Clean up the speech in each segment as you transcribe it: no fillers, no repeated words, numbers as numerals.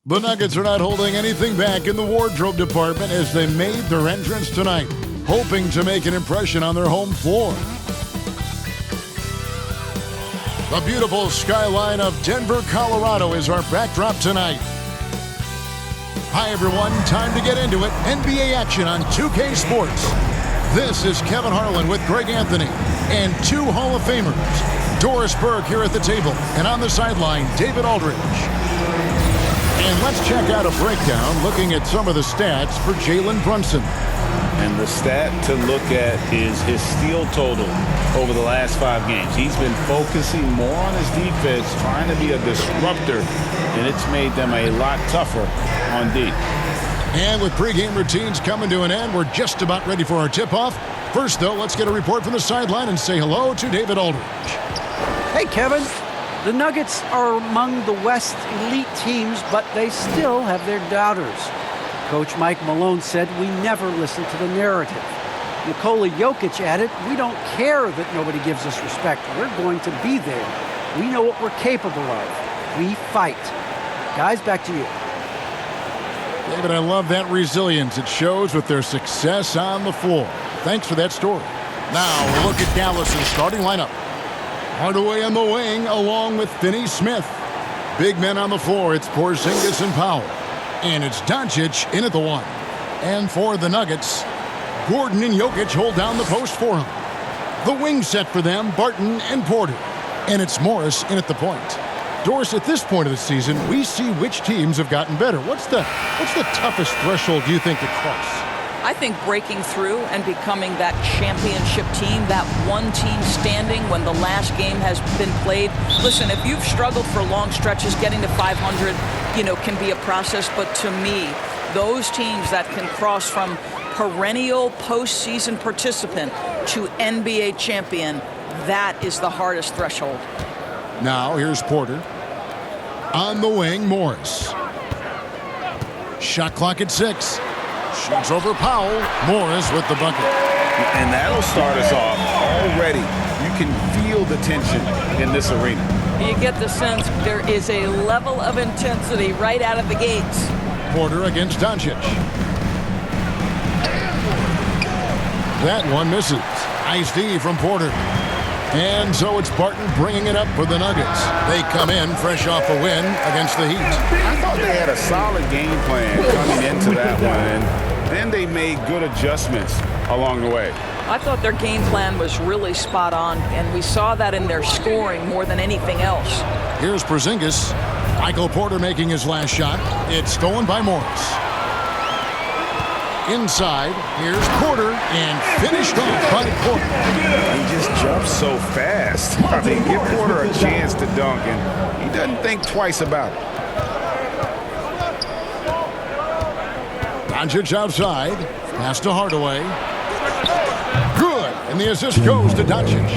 The Nuggets are not holding anything back in the wardrobe department as they made their entrance tonight, hoping to make an impression on their home floor. The beautiful skyline of Denver, Colorado is our backdrop tonight. Hi everyone, time to get into it. NBA action on 2K Sports. This is Kevin Harlan with Greg Anthony and two Hall of Famers. Doris Burke here at the table, and on the sideline, David Aldridge. And let's check out a breakdown looking at some of the stats for Jalen Brunson. And the stat to look at is his steal total over the last 5 games. He's been focusing more on his defense, trying to be a disruptor, and it's made them a lot tougher on D. And with pregame routines coming to an end, we're just about ready for our tip-off. First, though, let's get a report from the sideline and say hello to David Aldridge. Hey, Kevin. The Nuggets are among the West elite teams, but they still have their doubters. Coach Mike Malone said, "We never listen to the narrative." Nikola Jokic added, "We don't care that nobody gives us respect. We're going to be there. We know what we're capable of. We fight." Guys, back to you. David, I love that resilience. It shows with their success on the floor. Thanks for that story. Now we'll look at Dallas's starting lineup. Hardaway on the wing along with Finney Smith. Big men on the floor, it's Porzingis and Powell. And it's Doncic in at the 1. And for the Nuggets, Gordon and Jokic hold down the post for him. The wing set for them, Barton and Porter. And it's Morris in at the point. Doris, at this point of the season, we see which teams have gotten better. What's the toughest threshold you think to cross? I think breaking through and becoming that championship team, that one team standing when the last game has been played. Listen, if you've struggled for long stretches, getting to 500, can be a process. But to me, those teams that can cross from perennial postseason participant to NBA champion, that is the hardest threshold. Now, here's Porter. On the wing, Morris. Shot clock at 6. Shoots over Powell. Morris with the bucket. And that'll start us off already. You can feel the tension in this arena. You get the sense there is a level of intensity right out of the gates. Porter against Doncic. That one misses. Nice D from Porter. And so it's Barton bringing it up for the Nuggets. They come in fresh off a win against the Heat. I thought they had a solid game plan coming into that one, and then they made good adjustments along the way. I thought their game plan was really spot on, and we saw that in their scoring more than anything else. Here's Porzingis. Michael Porter making his last shot. It's stolen by Morris. Inside, here's Porter, and finished off by Porter. He just jumps so fast. I mean, give Porter a chance to dunk, and he doesn't think twice about it. Doncic outside. Pass to Hardaway. Good. And the assist goes to Doncic.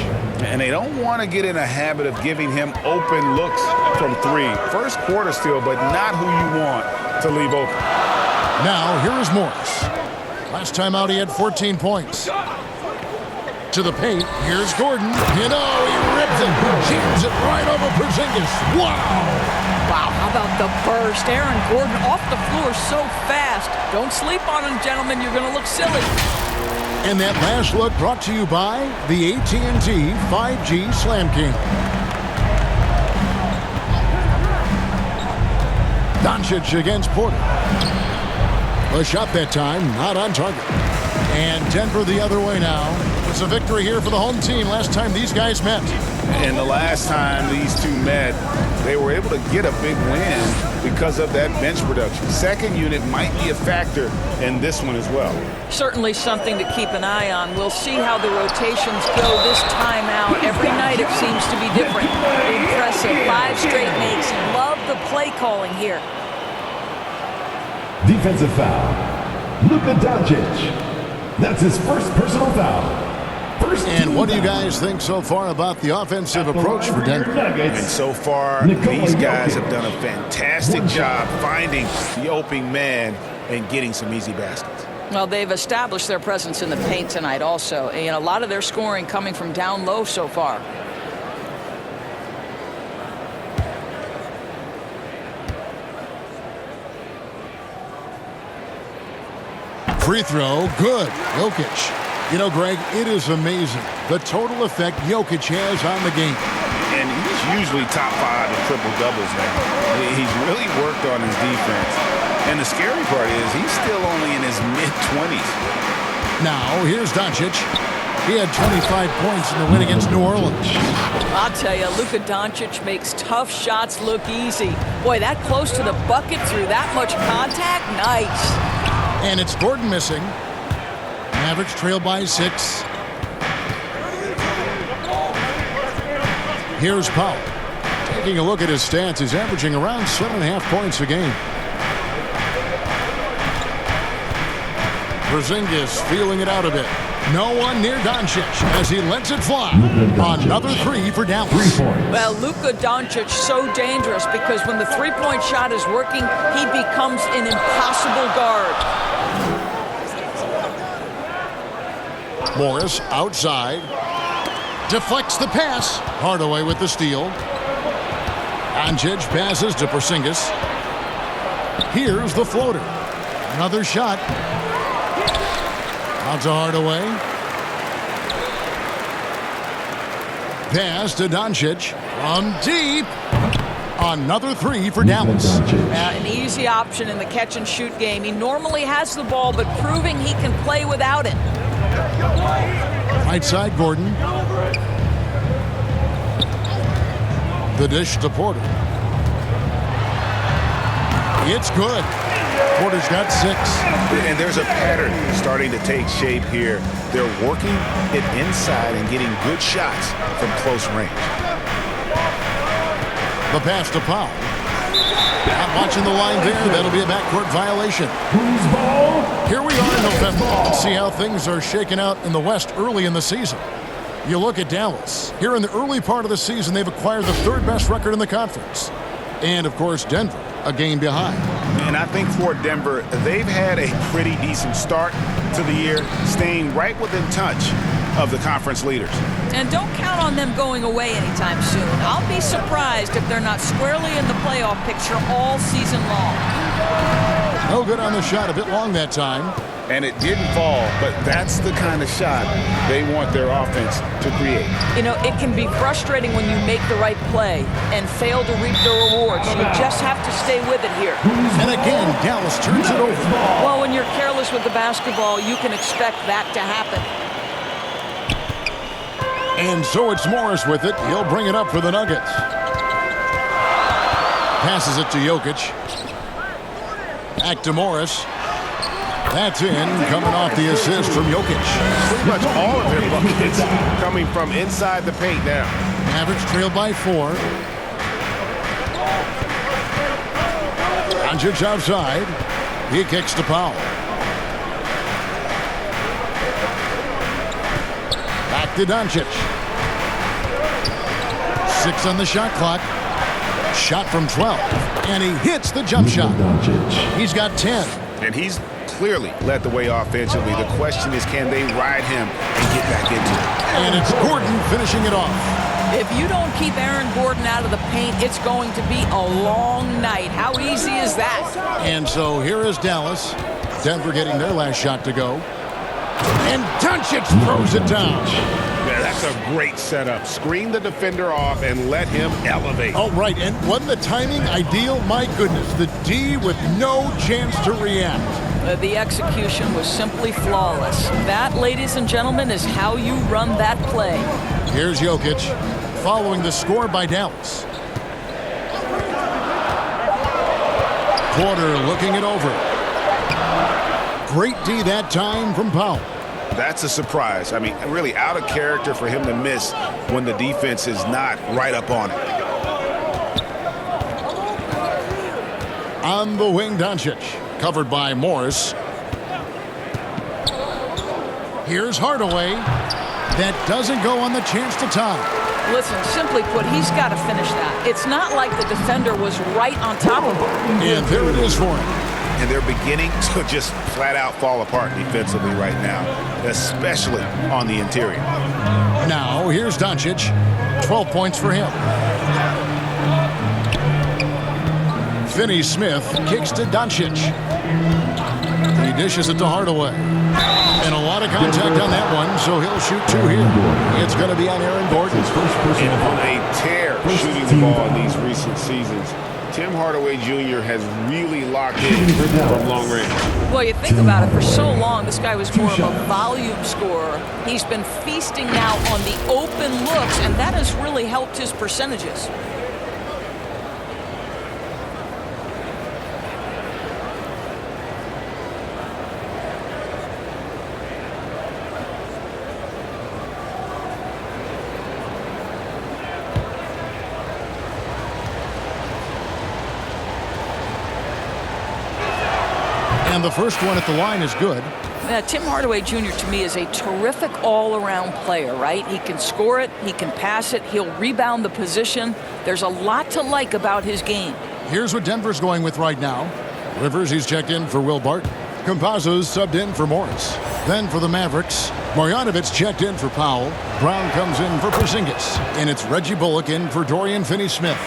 And they don't want to get in a habit of giving him open looks from 3. First quarter still, but not who you want to leave open. Now, here is Morris. Last time out, he had 14 points. To the paint, here's Gordon. He rips it. Jams it right over Porzingis. Wow. Wow, how about the burst? Aaron Gordon off the floor so fast. Don't sleep on him, gentlemen. You're going to look silly. And that last look brought to you by the AT&T 5G Slam King. Doncic against Porter. A shot that time, not on target. And Denver the other way now. It's a victory here for the home team last time these guys met. And the last time these two met, they were able to get a big win because of that bench production. Second unit might be a factor in this one as well. Certainly something to keep an eye on. We'll see how the rotations go this time out. Every night it seems to be different. Impressive. 5 straight makes. Love the play calling here. Defensive foul. Luka Doncic. That's his first personal foul. And what do you guys think so far about the offensive approach for Denver? And so far, these guys have done a fantastic job finding the opening man and getting some easy baskets. Well, they've established their presence in the paint tonight also. And a lot of their scoring coming from down low so far. Free throw, good. Jokic. You know, Greg, it is amazing the total effect Jokic has on the game. And he's usually top 5 in triple-doubles now. He's really worked on his defense. And the scary part is he's still only in his mid-20s. Now, here's Doncic. He had 25 points in the win against New Orleans. I'll tell you, Luka Doncic makes tough shots look easy. Boy, that close to the bucket through that much contact, nice. And it's Gordon missing. Mavericks trail by 6. Here's Powell. Taking a look at his stats, he's averaging around 7.5 points a game. Porzingis feeling it out a bit. No one near Doncic as he lets it fly. Another 3 for Dallas. Well, Luka Doncic so dangerous because when the three-point shot is working, he becomes an impossible guard. Morris outside. Deflects the pass. Hardaway with the steal. Doncic passes to Porzingis. Here's the floater. Another shot. Out to Hardaway. Pass to Doncic. From deep. Another 3 for Dallas. An easy option in the catch-and-shoot game. He normally has the ball, but proving he can play without it. Right side, Gordon. The dish to Porter. It's good. Porter's got 6. And there's a pattern starting to take shape here. They're working it inside and getting good shots from close range. The pass to Powell. Not watching the line there. That'll be a backcourt violation. Here we are in November. Let's see how things are shaking out in the West early in the season. You look at Dallas. Here in the early part of the season, they've acquired the 3rd best record in the conference. And, of course, Denver, a game behind. And I think for Denver, they've had a pretty decent start to the year, staying right within touch of the conference leaders. And don't count on them going away anytime soon. I'll be surprised if they're not squarely in the playoff picture all season long. No good on the shot, a bit long that time. And it didn't fall, but that's the kind of shot they want their offense to create. You know, it can be frustrating when you make the right play and fail to reap the rewards. You just have to stay with it here. And again, Dallas turns it over. Well, when you're careless with the basketball, you can expect that to happen. And so it's Morris with it. He'll bring it up for the Nuggets. Passes it to Jokic. Back to Morris. That's in, coming off the assist from Jokic. Pretty much all of their buckets coming from inside the paint now. Mavericks trail by 4. Doncic outside. He kicks to Powell. Back to Doncic. 6 on the shot clock. Shot from 12. And he hits the jump shot. He's got 10. And he's clearly led the way offensively. The question is, can they ride him and get back into it? And it's Gordon finishing it off. If you don't keep Aaron Gordon out of the paint, it's going to be a long night. How easy is that? And so here is Dallas. Denver getting their last shot to go. And Doncic throws it down. Yeah, that's a great setup. Screen the defender off and let him elevate. Oh, right. And wasn't the timing ideal? My goodness. The D with no chance to react. The execution was simply flawless. That, ladies and gentlemen, is how you run that play. Here's Jokic following the score by Dallas. Porter looking it over. Great D that time from Powell. That's a surprise. I mean, really out of character for him to miss when the defense is not right up on it. On the wing, Doncic. Covered by Morris. Here's Hardaway. That doesn't go on the chance to tie. Listen, simply put, he's got to finish that. It's not like the defender was right on top of him. And there it is for him. And they're beginning to just flat out fall apart defensively right now, especially on the interior. Now, here's Doncic. 12 points for him. Finney-Smith kicks to Doncic. He dishes it to Hardaway. And a lot of contact on that one, so he'll shoot 2 here. It's going to be on Aaron Gordon. And on a tear shooting the ball in these recent seasons. Tim Hardaway Jr. has really locked in from long range. Well, you think about it, for so long, this guy was more of a volume scorer. He's been feasting now on the open looks, and that has really helped his percentages. And the first one at the line is good. Tim Hardaway Jr. to me is a terrific all-around player, right? He can score it, he can pass it, he'll rebound the position. There's a lot to like about his game. Here's what Denver's going with right now. Rivers, he's checked in for Will Barton. Campazzo's subbed in for Morris. Then for the Mavericks, Marjanovic checked in for Powell. Brown comes in for Porzingis. And it's Reggie Bullock in for Dorian Finney-Smith.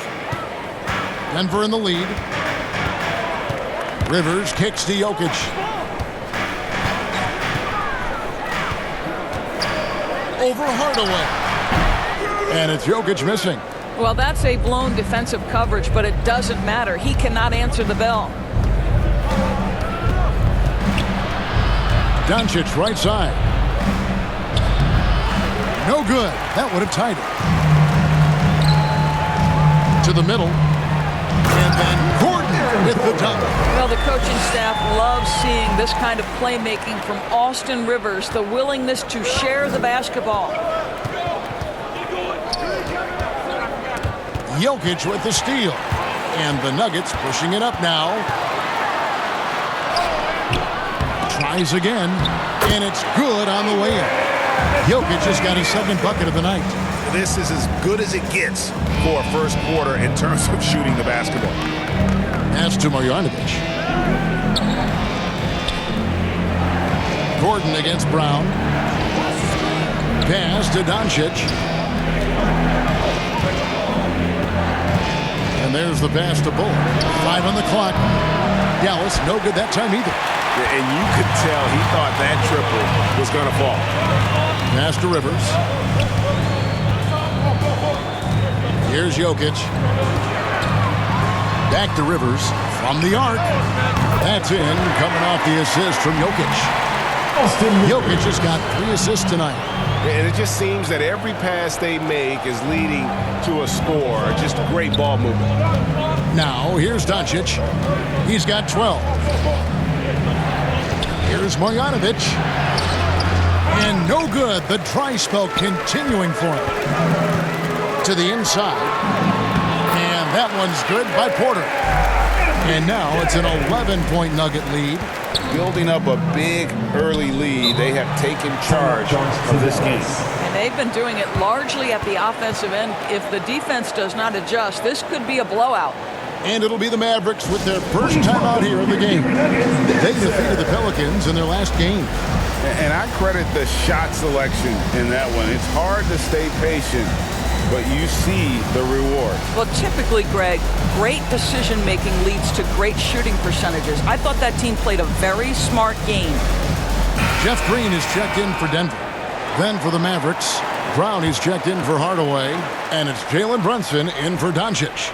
Denver in the lead. Rivers kicks to Jokic. Over Hardaway. And it's Jokic missing. Well, that's a blown defensive coverage, but it doesn't matter. He cannot answer the bell. Doncic right side. No good. That would have tied it. To the middle. And then Gordon with the dunk. Well, the coaching staff loves seeing this kind of playmaking from Austin Rivers, the willingness to share the basketball. Jokic with the steal. And the Nuggets pushing it up now. Tries again. And it's good on the way in. Jokic just got his second bucket of the night. This is as good as it gets for a first quarter in terms of shooting the basketball. Pass to Marjanovic. Gordon against Brown. Pass to Doncic. And there's the pass to Bullock. 5 on the clock. Dallas, no good that time either. And you could tell he thought that triple was going to fall. Pass to Rivers. Here's Jokic. Back to Rivers from the arc. That's in, coming off the assist from Jokic. Jokic has got 3 assists tonight. And it just seems that every pass they make is leading to a score. Just great ball movement. Now, here's Doncic. He's got 12. Here's Marjanovic. And no good. The dry spell continuing for him. To the inside. And that one's good by Porter. And now it's an 11-point Nugget lead. Building up a big early lead, they have taken charge of this game. And they've been doing it largely at the offensive end. If the defense does not adjust, this could be a blowout. And it'll be the Mavericks with their first time out here in the game. They defeated the Pelicans in their last game. And I credit the shot selection in that one. It's hard to stay patient, but you see the reward. Well, typically, Greg, great decision-making leads to great shooting percentages. I thought that team played a very smart game. Jeff Green is checked in for Denver. Then for the Mavericks, Brown is checked in for Hardaway. And it's Jalen Brunson in for Doncic.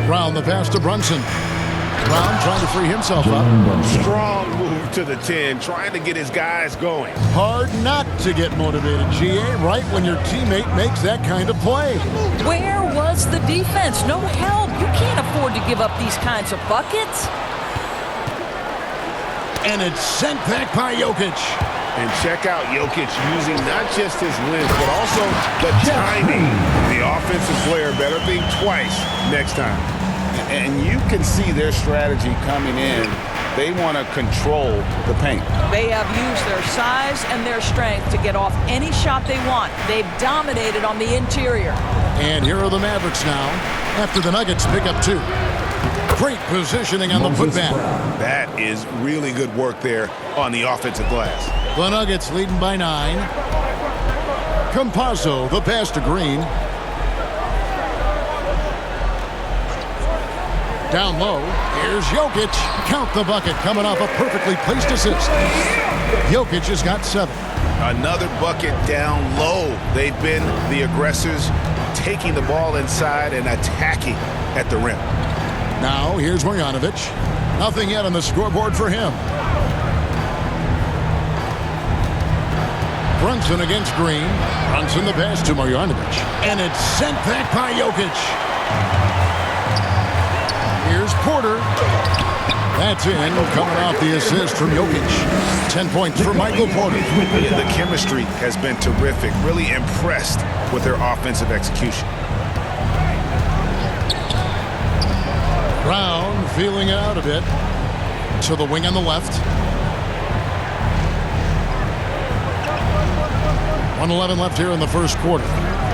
Brown, the pass to Brunson. Brown trying to free himself up. Strong move to the 10, trying to get his guys going. Hard not to get motivated, GA, right when your teammate makes that kind of play. Where was the defense? No help. You can't afford to give up these kinds of buckets. And it's sent back by Jokic. And check out Jokic using not just his length, but also the timing. The offensive player better think twice next time. And you can see their strategy coming in. They want to control the paint. They have used their size and their strength to get off any shot they want. They've dominated on the interior. And here are the Mavericks now, after the Nuggets pick up 2. Great positioning on the putback. That is really good work there on the offensive glass. The Nuggets leading by 9. Campazzo, the pass to Green. Down low, here's Jokic. Count the bucket, coming off a perfectly placed assist. Jokic has got 7. Another bucket down low. They've been the aggressors, taking the ball inside and attacking at the rim. Now, here's Marjanovic. Nothing yet on the scoreboard for him. Brunson against Green. Brunson the pass to Marjanovic. And it's sent back by Jokic. Here's Porter. That's in, coming off the assist from Jokic. 10 points for Michael Porter. Yeah, the chemistry has been terrific. Really impressed with their offensive execution. Brown feeling it out a bit. To the wing on the left. 1:11 left here in the first quarter.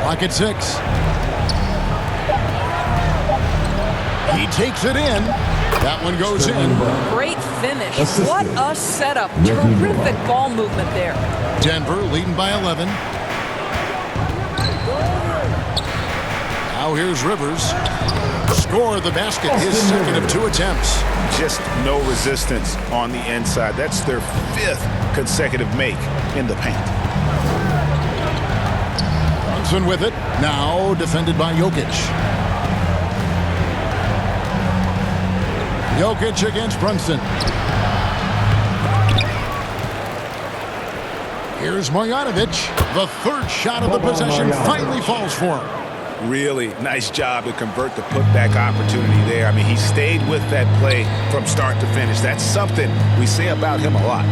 Clock at 6. He takes it in. That one goes in. Great finish. What a setup. Terrific ball movement there. Denver leading by 11. Now here's Rivers. Score the basket. His second of 2 attempts. Just no resistance on the inside. That's their 5th consecutive make in the paint. Brunson with it. Now defended by Jokic. Jokic against Brunson. Here's Marjanovic. The 3rd shot of the possession finally falls for him. Really nice job to convert the putback opportunity there. I mean, he stayed with that play from start to finish. That's something we say about him a lot.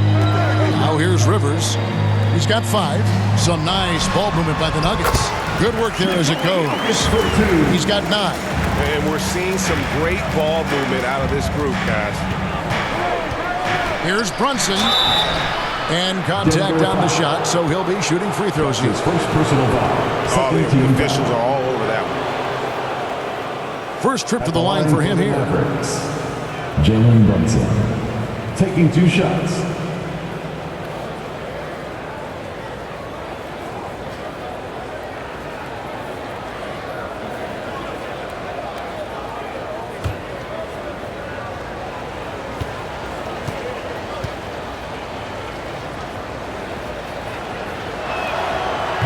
Now here's Rivers. He's got 5. Some nice ball movement by the Nuggets. Good work there as it goes. He's got 9. And we're seeing some great ball movement out of this group, guys. Here's Brunson. And contact on the shot, so he'll be shooting free throws here. First personal foul. Oh, the officials are all over that one. First trip to the line for him here. Mavericks. Jalen Brunson taking 2 shots.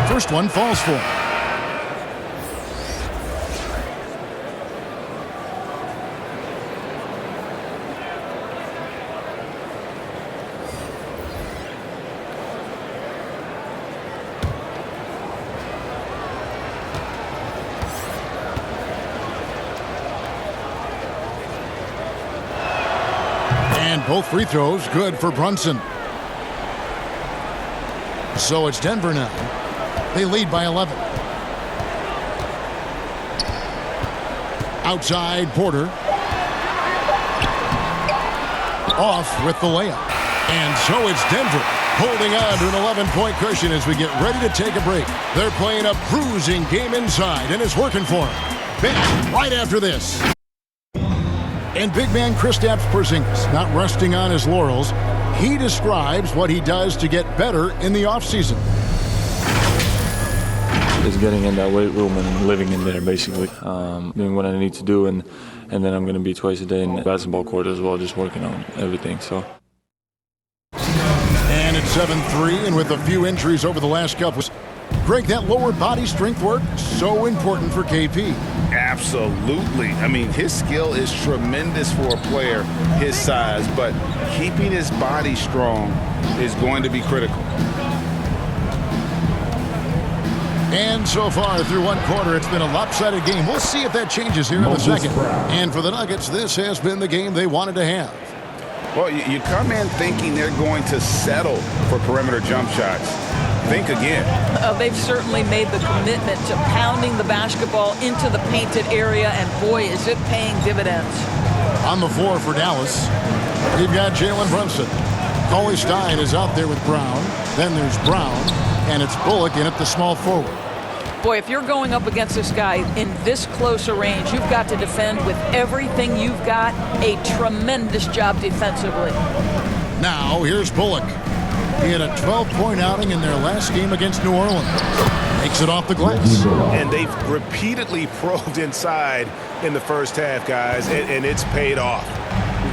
First one falls for him. And both free throws good for Brunson. So it's Denver now. They lead by 11. Outside, Porter. Off with the layup. And so it's Denver holding on to an 11-point cushion as we get ready to take a break. They're playing a bruising game inside, and it's working for them. Back right after this. And big man Kristaps Porzingis not resting on his laurels. He describes what he does to get better in the offseason. Just getting in that weight room and living in there, basically. Doing what I need to do, and then I'm going to be twice a day in the basketball court as well, just working on everything. So. And it's 7-3, and with a few injuries over the last couple. Greg, that lower body strength work, so important for KP. Absolutely. I mean, his skill is tremendous for a player his size, but keeping his body strong is going to be critical. And so far through one quarter, it's been a lopsided game. We'll see if that changes here in the second. And for the Nuggets, this has been the game they wanted to have. Well, you come in thinking they're going to settle for perimeter jump shots. Think again. They've certainly made the commitment to pounding the basketball into the painted area, and boy, is it paying dividends. On the floor for Dallas, we've got Jalen Brunson. Cauley Stein is out there with Brown. Then there's Brown, and it's Bullock in at the small forward. Boy, if you're going up against this guy in this close a range, you've got to defend with everything you've got. A tremendous job defensively. Now, here's Bullock. He had a 12-point outing in their last game against New Orleans. Makes it off the glass. And they've repeatedly probed inside in the first half, guys, and it's paid off.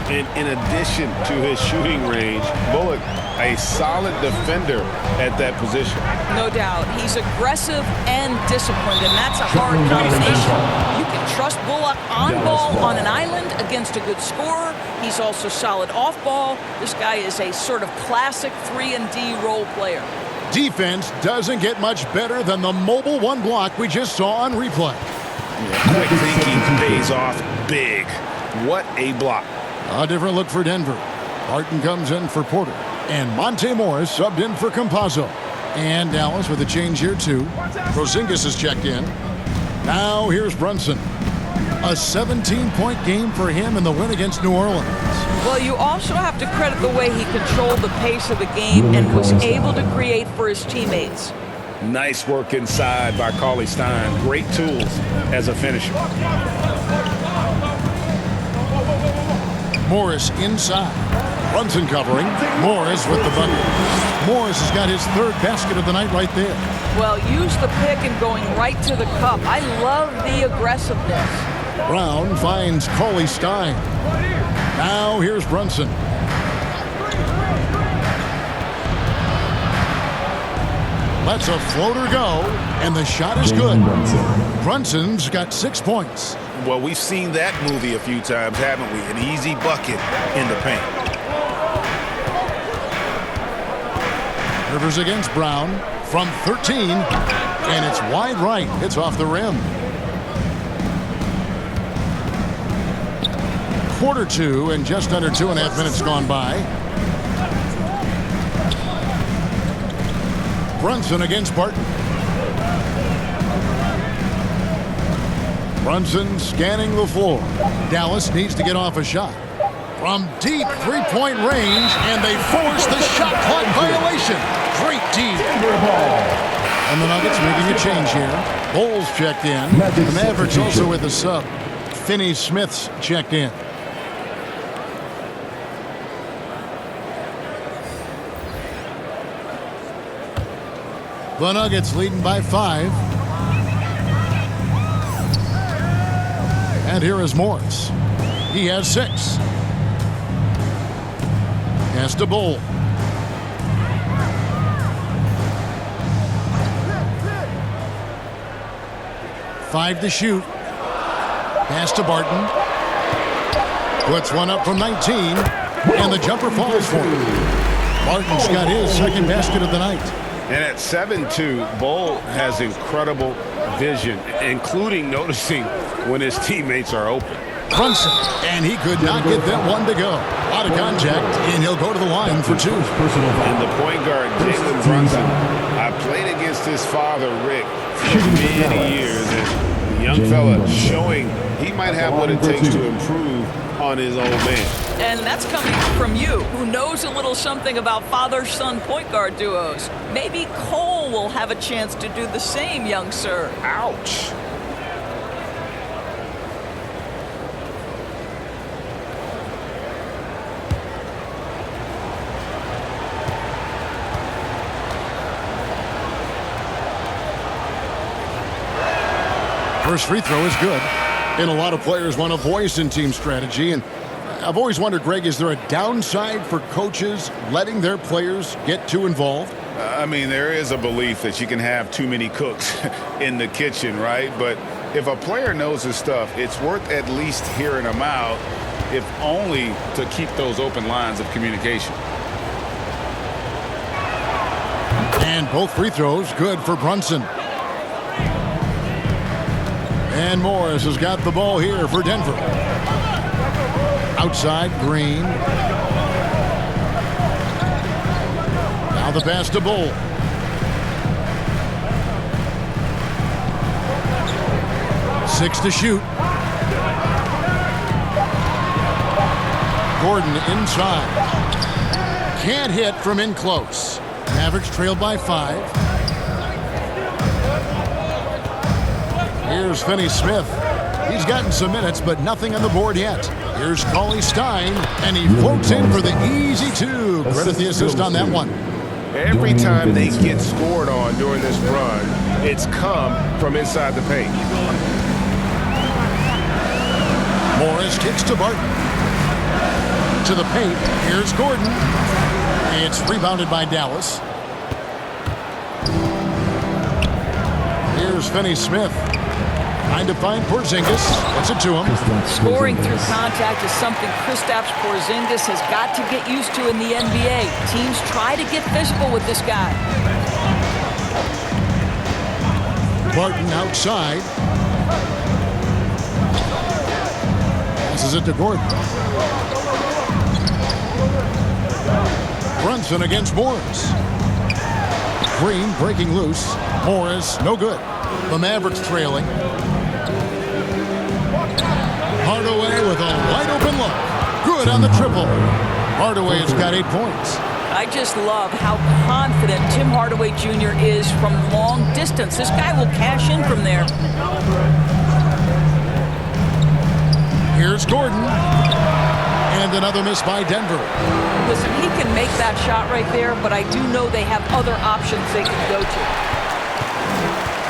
In addition to his shooting range, Bullock, a solid defender at that position. No doubt. He's aggressive and disciplined, and that's a hard combination. You can trust Bullock on ball on an island against a good scorer. He's also solid off ball. This guy is a sort of classic 3-and-D role player. Defense doesn't get much better than the mobile one block we just saw on replay. Quick thinking pays off big. What a block. A different look for Denver. Barton comes in for Porter. And Monte Morris subbed in for Campazzo. And Dallas with a change here too. Porzingis is checked in. Now here's Brunson. A 17-point game for him in the win against New Orleans. Well, you also have to credit the way he controlled the pace of the game and was able to create for his teammates. Nice work inside by Cauley Stein. Great tools as a finisher. Morris inside. Brunson covering. Morris with the bucket. Morris has got his third basket of the night right there. Well, use the pick and going right to the cup. I love the aggressiveness. Brown finds Cauley Stein. Now here's Brunson. Lets a floater go, and the shot is good. Brunson's got 6 points. Well, we've seen that movie a few times, haven't we? An easy bucket in the paint. Rivers against Brown from 13, and it's wide right. It's off the rim. Quarter two, and just under 2.5 minutes gone by. Brunson against Barton. Brunson scanning the floor. Dallas needs to get off a shot. From deep three-point range, and they force the shot clock violation. Great D. And the Nuggets making a change here. Bulls checked in. The Mavericks also with a sub. Finney Smith's checked in. The Nuggets leading by 5. And here is Morris. He has 6. Pass to Bull. Five to shoot. Pass to Barton. Puts one up from 19. And the jumper falls for him. Barton's got his second basket of the night. And at 7-2, Bull has incredible vision, including noticing when his teammates are open. Brunson, and he could not get that one to go. Out of contact, and he'll go to the line for 2. And the point guard, Jalen Brunson, I played against his father, Rick, for many years. And the young fella showing he might have what it takes to improve on his old man. And that's coming from you, who knows a little something about father-son point guard duos. Maybe Cole will have a chance to do the same, young sir. Ouch. First free throw is good. And a lot of players want a voice in team strategy. And I've always wondered, Greg, is there a downside for coaches letting their players get too involved? I mean, there is a belief that you can have too many cooks in the kitchen, right? But if a player knows his stuff, it's worth at least hearing them out, if only to keep those open lines of communication. And both free throws good for Brunson. And Morris has got the ball here for Denver. Outside, Green. Now the pass to Bull. Six to shoot. Gordon inside. Can't hit from in close. Mavericks trailed by 5. Here's Finney Smith. He's gotten some minutes, but nothing on the board yet. Here's Cauley Stein, and he floats in for the easy 2. Credit the assist on that one. Every time they get scored on during this run, it's come from inside the paint. Morris kicks to Barton. To the paint. Here's Gordon. It's rebounded by Dallas. Here's Finney-Smith. Trying to find Porzingis. Gets it to him. Scoring through contact is something Kristaps Porzingis has got to get used to in the NBA. Teams try to get physical with this guy. Barton outside. Passes it to Gordon. Brunson against Morris. Green breaking loose. Morris, no good. The Mavericks trailing. Hardaway with a wide-open look. Good on the triple. Hardaway has got 8 points. I just love how confident Tim Hardaway Jr. is from long distance. This guy will cash in from there. Here's Gordon. And another miss by Denver. Listen, he can make that shot right there, but I do know they have other options they can go to.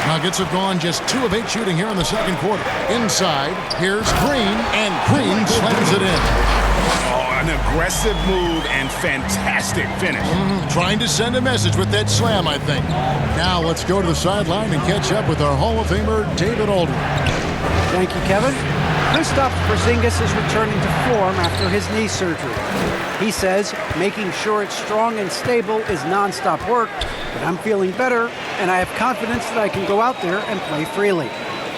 Nuggets have gone just 2 of 8 shooting here in the second quarter. Inside, here's Green, and Green slams it in. Oh, an aggressive move and fantastic finish. Trying to send a message with that slam, I think. Now let's go to the sideline and catch up with our Hall of Famer, David Aldridge. Thank you, Kevin. Kristaps Porzingis is returning to form after his knee surgery. He says making sure it's strong and stable is nonstop work, but I'm feeling better, and I have confidence that I can go out there and play freely.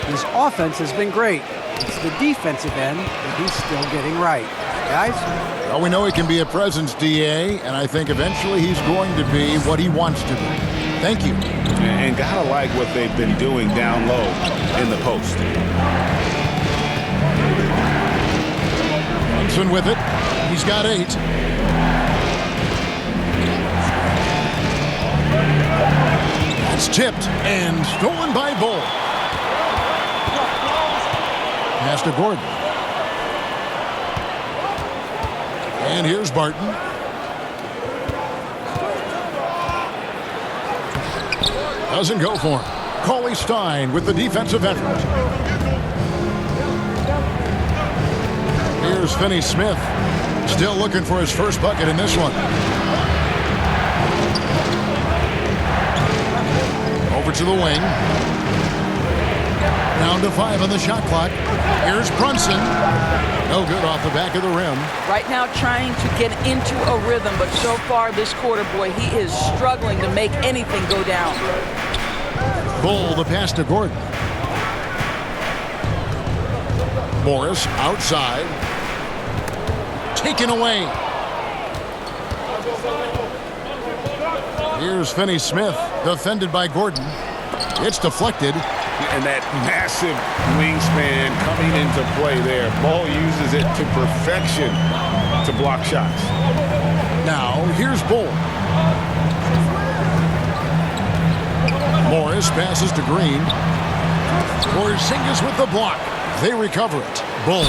His offense has been great. It's the defensive end that he's still getting right. Guys? Well, we know he can be a presence, DA, and I think eventually he's going to be what he wants to be. Thank you. And gotta like what they've been doing down low in the post. Brunson with it. He's got 8. It's tipped and stolen by Bull. Pass to Gordon. And here's Barton. Doesn't go for him. Cauley Stein with the defensive effort. Here's Finney-Smith. Still looking for his first bucket in this one. Over to the wing. Down to 5 on the shot clock. Here's Brunson. No good off the back of the rim. Right now trying to get into a rhythm, but so far this quarter, boy, he is struggling to make anything go down. Bull, the pass to Gordon. Morris outside. Taken away. Here's Finney-Smith, defended by Gordon. It's deflected. And that massive wingspan coming into play there. Ball uses it to perfection to block shots. Now, here's Bull. Morris passes to Green. Porzingis with the block. They recover it. Bull,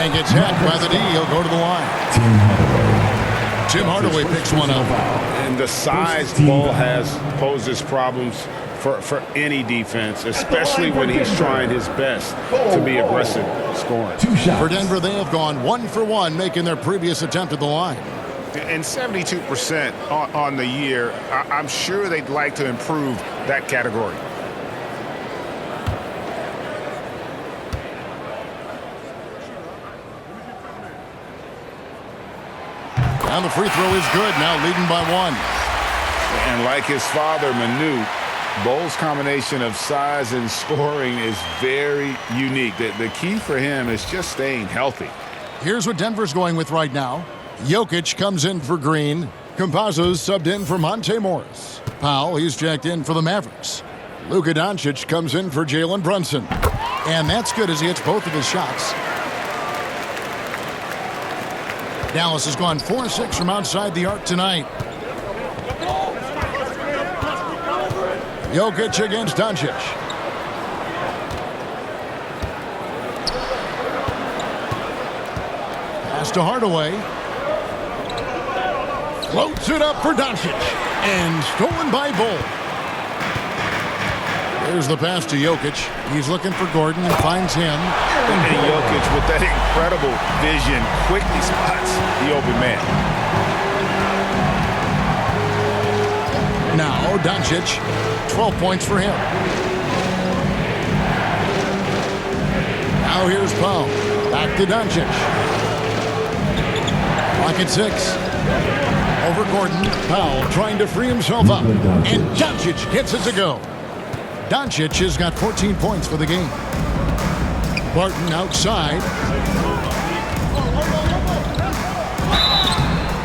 and gets hacked by the D. He'll go to the line. Tim Hardaway picks one up. And the size Bull has poses problems for any defense, especially when he's trying his best to be aggressive scoring. For Denver, they have gone 1 for 1, making their previous attempt at the line. And 72% on the year. I'm sure they'd like to improve that category. And the free throw is good, now leading by 1. And like his father, Manu, Bull's combination of size and scoring is very unique. The key for him is just staying healthy. Here's what Denver's going with right now. Jokic comes in for Green. Campazzo's subbed in for Monte Morris. Powell, he's checked in for the Mavericks. Luka Doncic comes in for Jalen Brunson. And that's good as he hits both of his shots. Dallas has gone 4-6 from outside the arc tonight. Jokic against Doncic. Pass to Hardaway. Floats it up for Doncic. And stolen by Bull. There's the pass to Jokic. He's looking for Gordon and finds him. And Jokic, with that incredible vision, quickly spots the open man. Now Doncic, 12 points for him. Now here's Powell. Back to Doncic. Clock at 6. Over Gordon. Powell trying to free himself up. And Doncic gets it to go. Doncic has got 14 points for the game. Barton outside.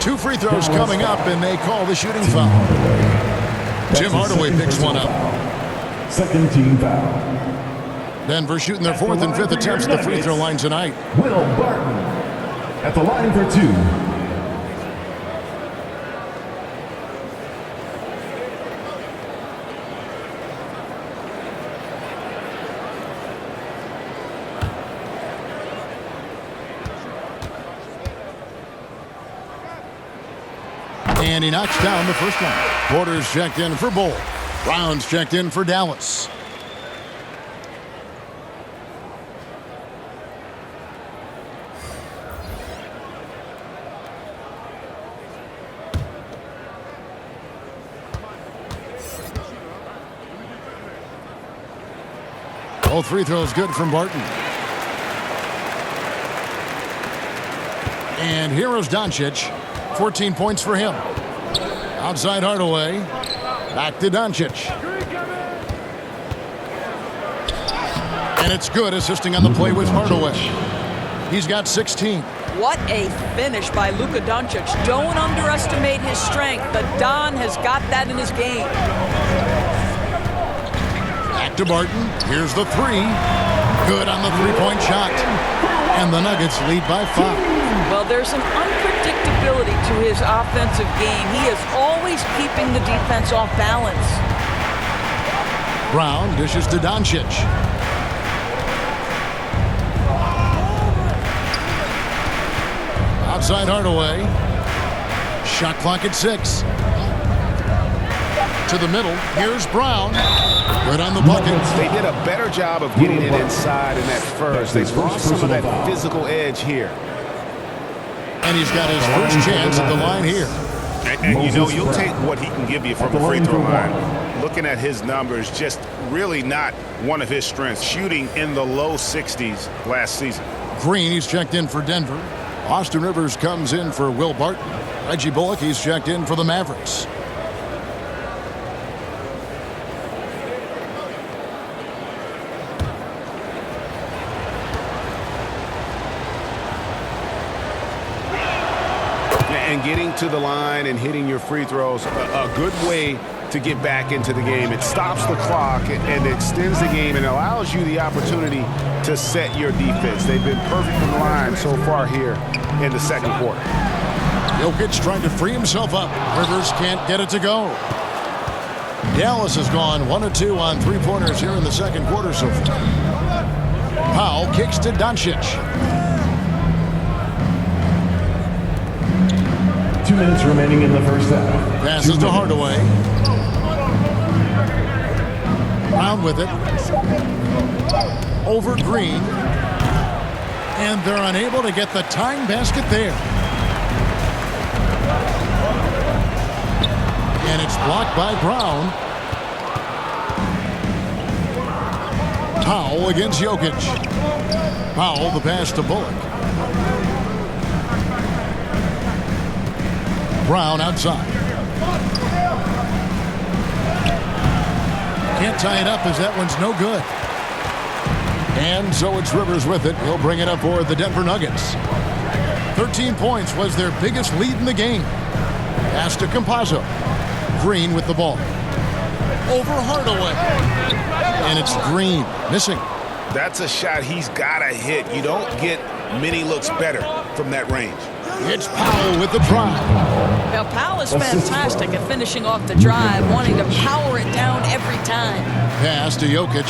2 free throws coming up, and they call the shooting foul. Tim Hardaway picks one up. Second team foul. Denver shooting their 4th and 5th attempts at the free throw line tonight. Will Barton at the line for 2. And he knocks down the first one. Porter's checked in for Bull. Brown's checked in for Dallas. Both free throws good from Barton. And here is Doncic. 14 points for him. Outside Hardaway. Back to Doncic. And it's good, assisting on the play with Hardaway. He's got 16. What a finish by Luka Doncic. Don't underestimate his strength, but Don has got that in his game. Back to Barton. Here's the 3. Good on the three-point shot. And the Nuggets lead by 5. Well, there's an unpredictability to his offensive game. He is always keeping the defense off balance. Brown dishes to Doncic. Outside Hardaway. Shot clock at 6. To the middle. Here's Brown. Good on the bucket. They did a better job of getting it inside in that first. They lost some of that physical edge here. And he's got his first chance at the line here. And you know, you'll take what he can give you from the free throw line. Looking at his numbers, just really not one of his strengths. Shooting in the low 60s last season. Green, he's checked in for Denver. Austin Rivers comes in for Will Barton. Reggie Bullock, he's checked in for the Mavericks. And getting to the line and hitting your free throws, a good way to get back into the game. It stops the clock and extends the game and allows you the opportunity to set your defense. They've been perfect from the line so far here in the second quarter. Jokic trying to free himself up. Rivers can't get it to go. Dallas has gone 1 of 2 on three-pointers here in the second quarter so far. Powell kicks to Doncic. 2 minutes remaining in the first half. Passes to Hardaway. Brown with it. Over Green. And they're unable to get the tying basket there. And it's blocked by Brown. Powell against Jokic. Powell, the pass to Bullock. Brown outside. Can't tie it up as that one's no good. And so it's Rivers with it. He'll bring it up for the Denver Nuggets. 13 points was their biggest lead in the game. Pass to Campazzo. Green with the ball. Over Hardaway. And it's Green missing. That's a shot he's got to hit. You don't get many looks better from that range. It's Powell with the drive. Now, Powell is fantastic at finishing off the drive, wanting to power it down every time. Pass to Jokic.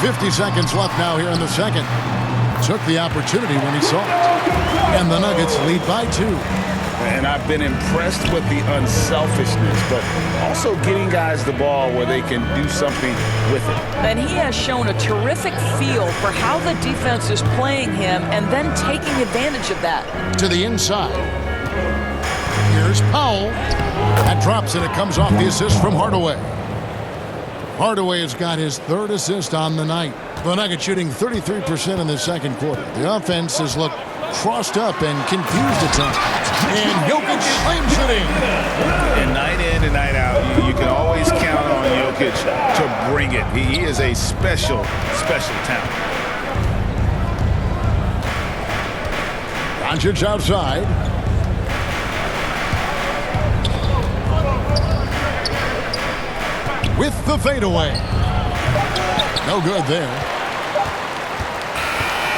50 seconds left now here in the second. took the opportunity when he saw it. And the Nuggets lead by 2. And I've been impressed with the unselfishness, but also getting guys the ball where they can do something with it. And he has shown a terrific feel for how the defense is playing him and then taking advantage of that. To the inside. Here's Powell. That drops and it comes off the assist from Hardaway. Hardaway has got his 3rd assist on the night. The Nuggets shooting 33% in the second quarter. The offense has looked crossed up and confused at times. And Jokic slams it in. And night in and night out, you can always count on Jokic to bring it. He is a special, special talent. Doncic outside. With the fadeaway. No good there.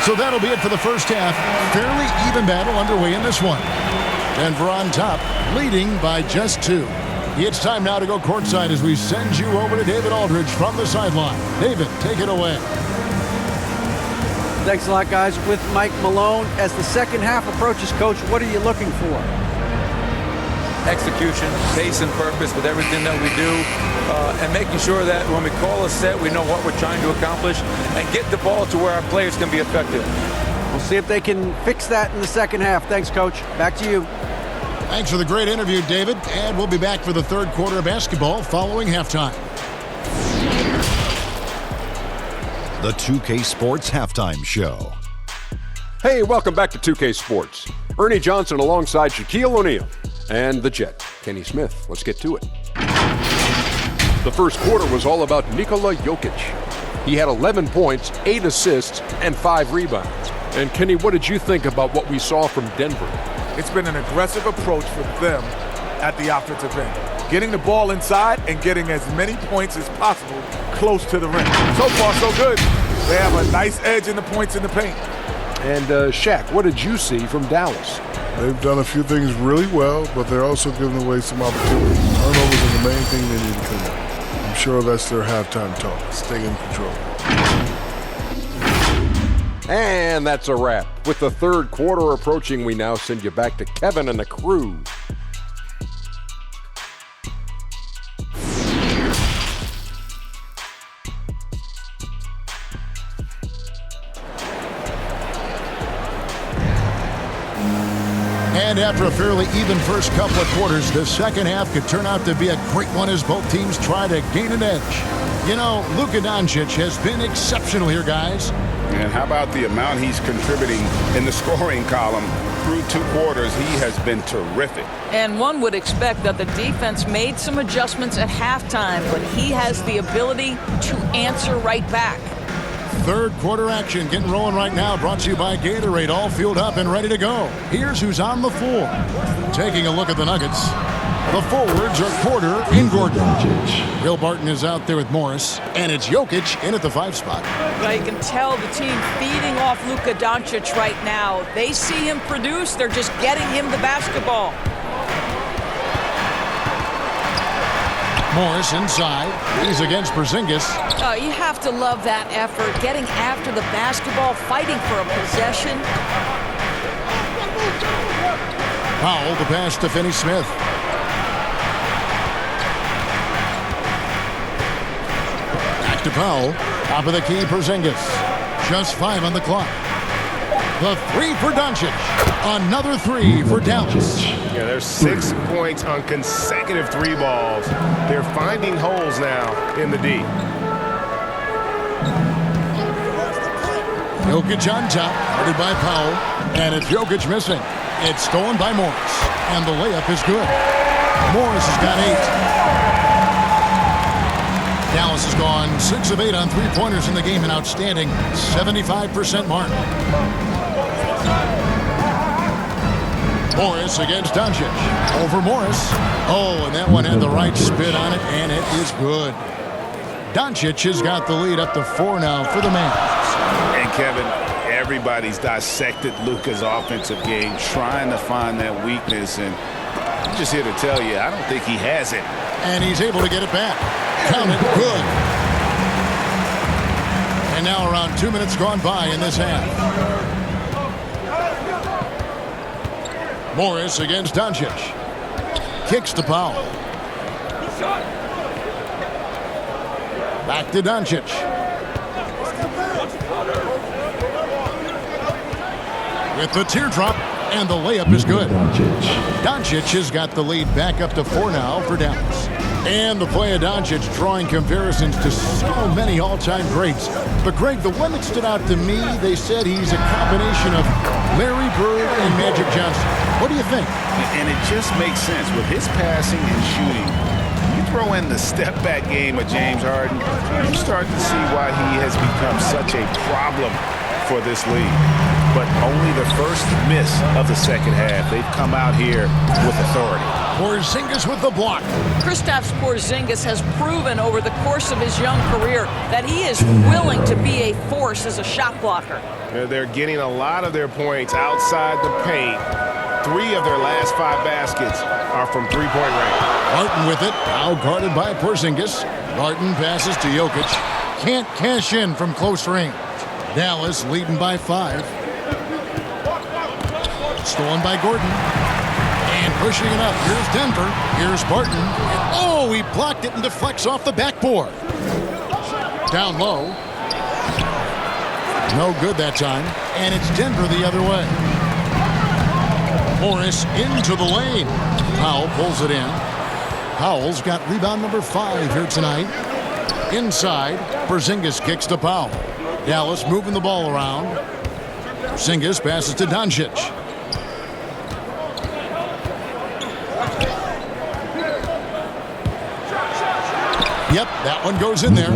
So that'll be it for the first half. Fairly even battle underway in this one. Denver on top, leading by just 2. It's time now to go courtside as we send you over to David Aldridge from the sideline. David, take it away. Thanks a lot, guys. With Mike Malone, as the second half approaches, Coach, what are you looking for? Execution, pace and purpose with everything that we do, and making sure that when we call a set, we know what we're trying to accomplish and get the ball to where our players can be effective. We'll see if they can fix that in the second half. Thanks, Coach. Back to you. Thanks for the great interview, David. And we'll be back for the third quarter of basketball following halftime. The 2K Sports Halftime Show. Hey, welcome back to 2K Sports. Ernie Johnson alongside Shaquille O'Neal and the Jet, Kenny Smith. Let's get to it. The first quarter was all about Nikola Jokic. He had 11 points, 8 assists, and 5 rebounds. And Kenny, what did you think about what we saw from Denver? It's been an aggressive approach for them at the offensive end. Getting the ball inside and getting as many points as possible close to the rim. So far, so good. They have a nice edge in the points in the paint. And Shaq, what did you see from Dallas? They've done a few things really well, but they're also giving away some opportunities. Turnovers are the main thing they need to clean up. I'm sure that's their halftime talk. Stay in control. And that's a wrap. With the third quarter approaching, we now send you back to Kevin and the crew. And after a fairly even first couple of quarters, the second half could turn out to be a great one as both teams try to gain an edge. You know, Luka Doncic has been exceptional here, guys. And how about the amount he's contributing in the scoring column through 2 quarters? He has been terrific. And one would expect that the defense made some adjustments at halftime, but he has the ability to answer right back. Third quarter action getting rolling right now, brought to you by Gatorade, all fueled up and ready to go. Here's who's on the floor. Taking a look at the Nuggets. The forwards are Porter and Gordon. Will Barton is out there with Morris, and it's Jokic in at the 5 spot. Well, you can tell the team feeding off Luka Doncic right now. They see him produce, they're just getting him the basketball. Morris inside. He's against Porzingis. You have to love that effort, getting after the basketball, fighting for a possession. Powell, the pass to Finney-Smith. Back to Powell. Top of the key, Porzingis. Just 5 on the clock. The 3 for Doncic. Another 3 for Dallas. Yeah, there's 6 points on consecutive 3 balls. They're finding holes now in the D. Jokic on top, guarded by Powell. And it's Jokic missing. It's stolen by Morris. And the layup is good. Morris has got 8. Dallas has gone 6 of 8 on 3-pointers in the game, an outstanding 75% mark. Morris against Doncic. Over Morris. Oh, and that one had the right spin on it, and it is good. Doncic has got the lead up to 4 now for the Mavs. And Kevin, everybody's dissected Luka's offensive game, trying to find that weakness, and I'm just here to tell you, I don't think he has it. And he's able to get it back. Count it, good. And now around 2 minutes gone by in this half. Morris against Doncic. Kicks to Powell. Back to Doncic. With the teardrop, and the layup is good. Doncic has got the lead back up to 4 now for Dallas. And the play of Doncic drawing comparisons to so many all-time greats. But Greg, the one that stood out to me, they said he's a combination of Larry Bird and Magic Johnson. What do you think? And it just makes sense with his passing and shooting. You throw in the step-back game of James Harden, you start to see why he has become such a problem for this league. But only the first miss of the second half. They've come out here with authority. Porzingis with the block. Kristaps Porzingis has proven over the course of his young career that he is willing to be a force as a shot blocker. They're getting a lot of their points outside the paint. 3 of their last 5 baskets are from three-point range. Barton with it, now guarded by Porzingis. Barton passes to Jokic. Can't cash in from close range. Dallas leading by 5. Stolen by Gordon. And pushing it up. Here's Denver. Here's Barton. Oh, he blocked it and deflects off the backboard. Down low. No good that time. And it's Denver the other way. Morris into the lane. Powell pulls it in. Powell's got rebound number 5 here tonight. Inside, Porzingis kicks to Powell. Dallas moving the ball around. Porzingis passes to Doncic. Yep, that one goes in there.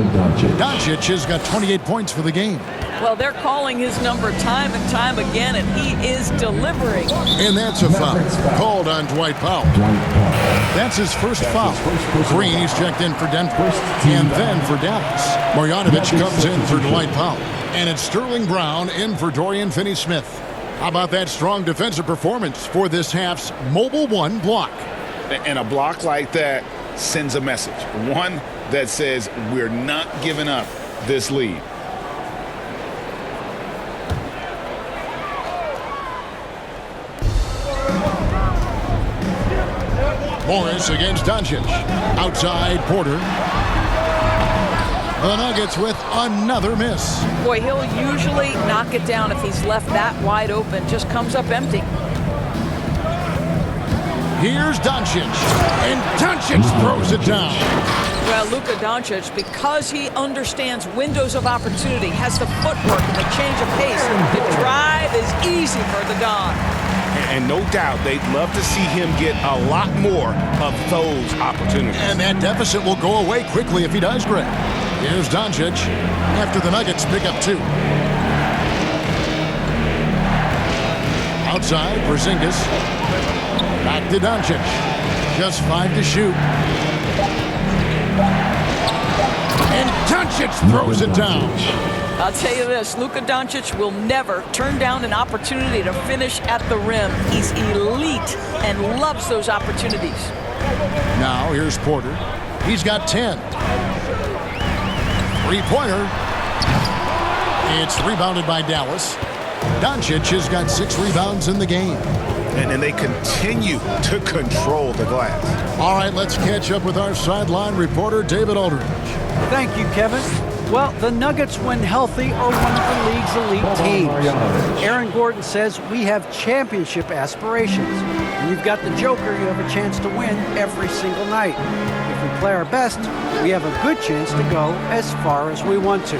Doncic has got 28 points for the game. Well, they're calling his number time and time again, and he is delivering. And that's a foul called on Dwight Powell. That's his first foul. Green, he's checked in for Denver. And then for Dallas, Marjanovic comes in for Dwight Powell. And it's Sterling Brown in for Dorian Finney-Smith. How about that strong defensive performance for this half's Mobile One block? And a block like that sends a message. One that says we're not giving up this lead. Morris against Doncic. Outside Porter. The Nuggets with another miss. Boy, he'll usually knock it down if he's left that wide open. Just comes up empty. Here's Doncic. And Doncic throws it down. Well, Luka Doncic, because he understands windows of opportunity, has the footwork and the change of pace. The drive is easy for the Don. And no doubt they'd love to see him get a lot more of those opportunities. And that deficit will go away quickly if he does, Greg. Here's Doncic after the Nuggets pick up 2. Outside, Porzingis. Back to Doncic. Just 5 to shoot. And Doncic throws it down. I'll tell you this, Luka Doncic will never turn down an opportunity to finish at the rim. He's elite and loves those opportunities. Now here's Porter. He's got 10. Three-pointer. It's rebounded by Dallas. Doncic has got 6 rebounds in the game. And they continue to control the glass. All right, let's catch up with our sideline reporter, David Aldridge. Thank you, Kevin. Well, the Nuggets, when healthy, are one of the league's elite teams. Aaron Gordon says we have championship aspirations. When you've got the Joker, you have a chance to win every single night. If we play our best, we have a good chance to go as far as we want to.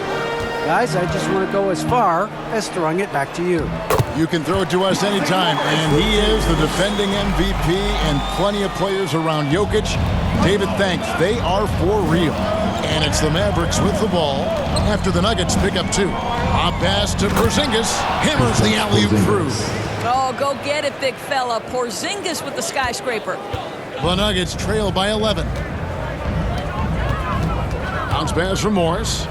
Guys, I just want to go as far as throwing it back to you. You can throw it to us anytime, and he is the defending MVP and plenty of players around Jokic. David, thanks. They are for real. And it's the Mavericks with the ball after the Nuggets pick up 2. A pass to Porzingis. Hammers the alley-oop through. Oh, go get it, big fella. Porzingis with the skyscraper. The Nuggets trail by 11. Bounce pass from Morris.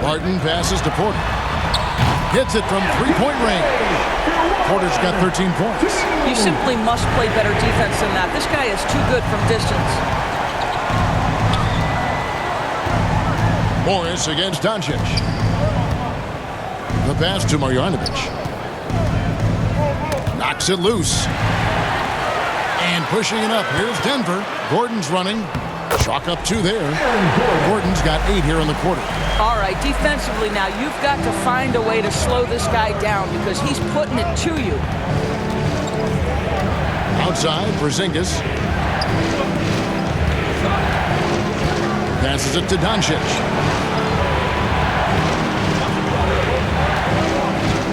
Barton passes to Porter. Hits it from three-point range. Porter's got 13 points. You simply must play better defense than that. This guy is too good from distance. Morris against Doncic. The pass to Marjanovic. Knocks it loose. And pushing it up. Here's Denver. Gordon's running. Chalk up 2 there. Gordon's got 8 here in the quarter. All right, defensively now, you've got to find a way to slow this guy down because he's putting it to you. Outside, Porzingis. Passes it to Doncic.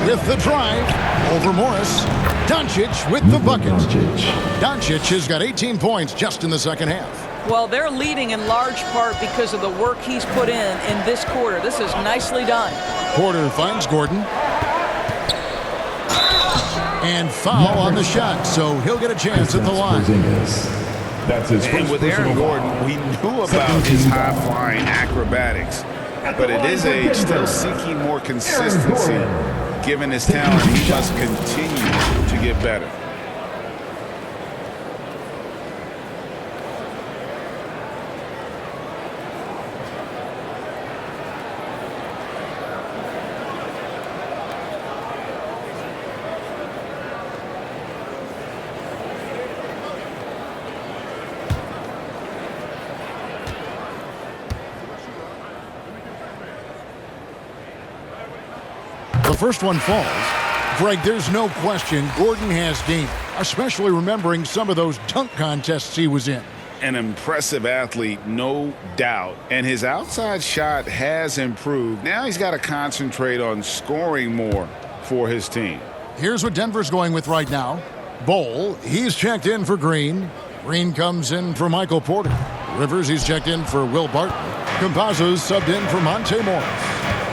With the drive, over Morris. Doncic with the bucket. Doncic has got 18 points just in the second half. Well, they're leading in large part because of the work he's put in this quarter. This is nicely done. Porter finds Gordon. And foul on the shot, so he'll get a chance at the line. That's his and with Aaron Gordon, we knew about his high-flying acrobatics. But at his age, still seeking more consistency. Given his talent, he must continue to get better. The first one falls. Greg, there's no question Gordon has game, especially remembering some of those dunk contests he was in. An impressive athlete, no doubt. And his outside shot has improved. Now he's got to concentrate on scoring more for his team. Here's what Denver's going with right now. Bol, he's checked in for Green. Green comes in for Michael Porter. Rivers, he's checked in for Will Barton. Campazzo's subbed in for Monte Morris.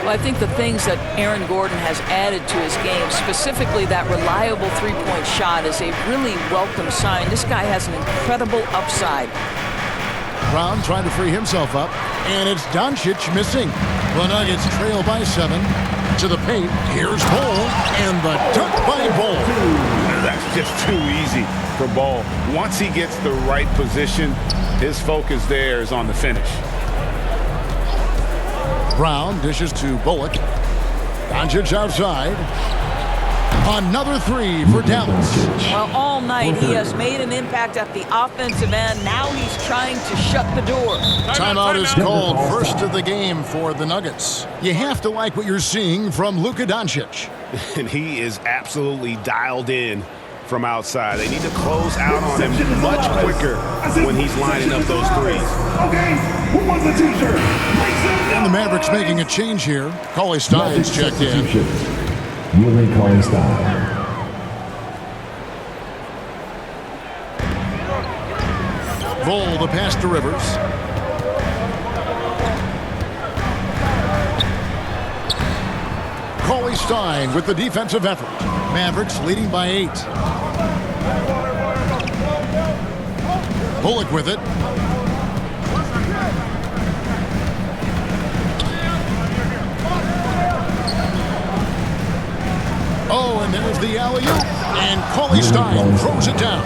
Well, I think the things that Aaron Gordon has added to his game, specifically that reliable three-point shot, is a really welcome sign. This guy has an incredible upside. Brown trying to free himself up, and it's Doncic missing. The Nuggets trail by 7. To the paint, here's Bol, and the dunk by Bol. That's just too easy for Bol. Once he gets the right position, his focus there is on the finish. Brown dishes to Bullock. Doncic outside. Another 3 for Dallas. Well, all night he has made an impact at the offensive end. Now he's trying to shut the door. Timeout is called. First of the game for the Nuggets. You have to like what you're seeing from Luka Doncic. And he is absolutely dialed in from outside. They need to close out on him much quicker when he's lining up those threes. Okay, who wants a t-shirt? And the Mavericks making a change here. Cauley Stein's checked in. Willie Cauley-Stein. Roll the pass to Rivers. Cauley-Stein with the defensive effort. Mavericks leading by 8. Bullock with it. Oh, and there's the alley-oop. And Cauley-Stein throws it down.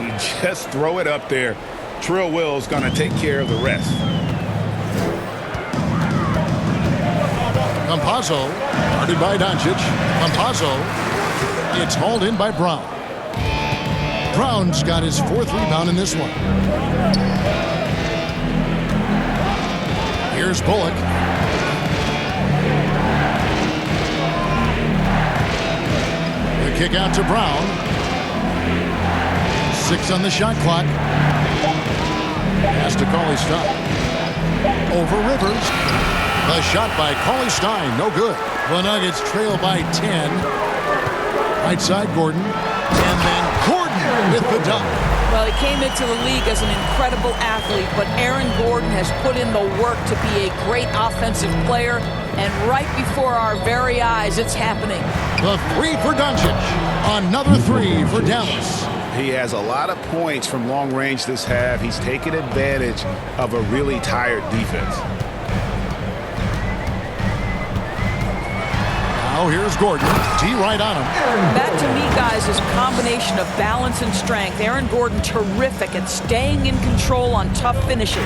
You just throw it up there. Trill Will's going to take care of the rest. Campazzo, guarded by Doncic. Campazzo, it's hauled in by Brown. Brown's got his 4th rebound in this one. Here's Bullock. The kick out to Brown. 6 on the shot clock. Pass to Cauley-Stein. Over Rivers. The shot by Cauley-Stein, no good. The Nuggets trail by 10. Right side, Gordon. And then Gordon with the dunk. Well, he came into the league as an incredible athlete, but Aaron Gordon has put in the work to be a great offensive player, and right before our very eyes, it's happening. The 3 for Doncic. Another 3 for Dallas. He has a lot of points from long range this half. He's taken advantage of a really tired defense. Now here's Gordon. D right on him. That, to me, guys, is a combination of balance and strength. Aaron Gordon terrific at staying in control on tough finishes.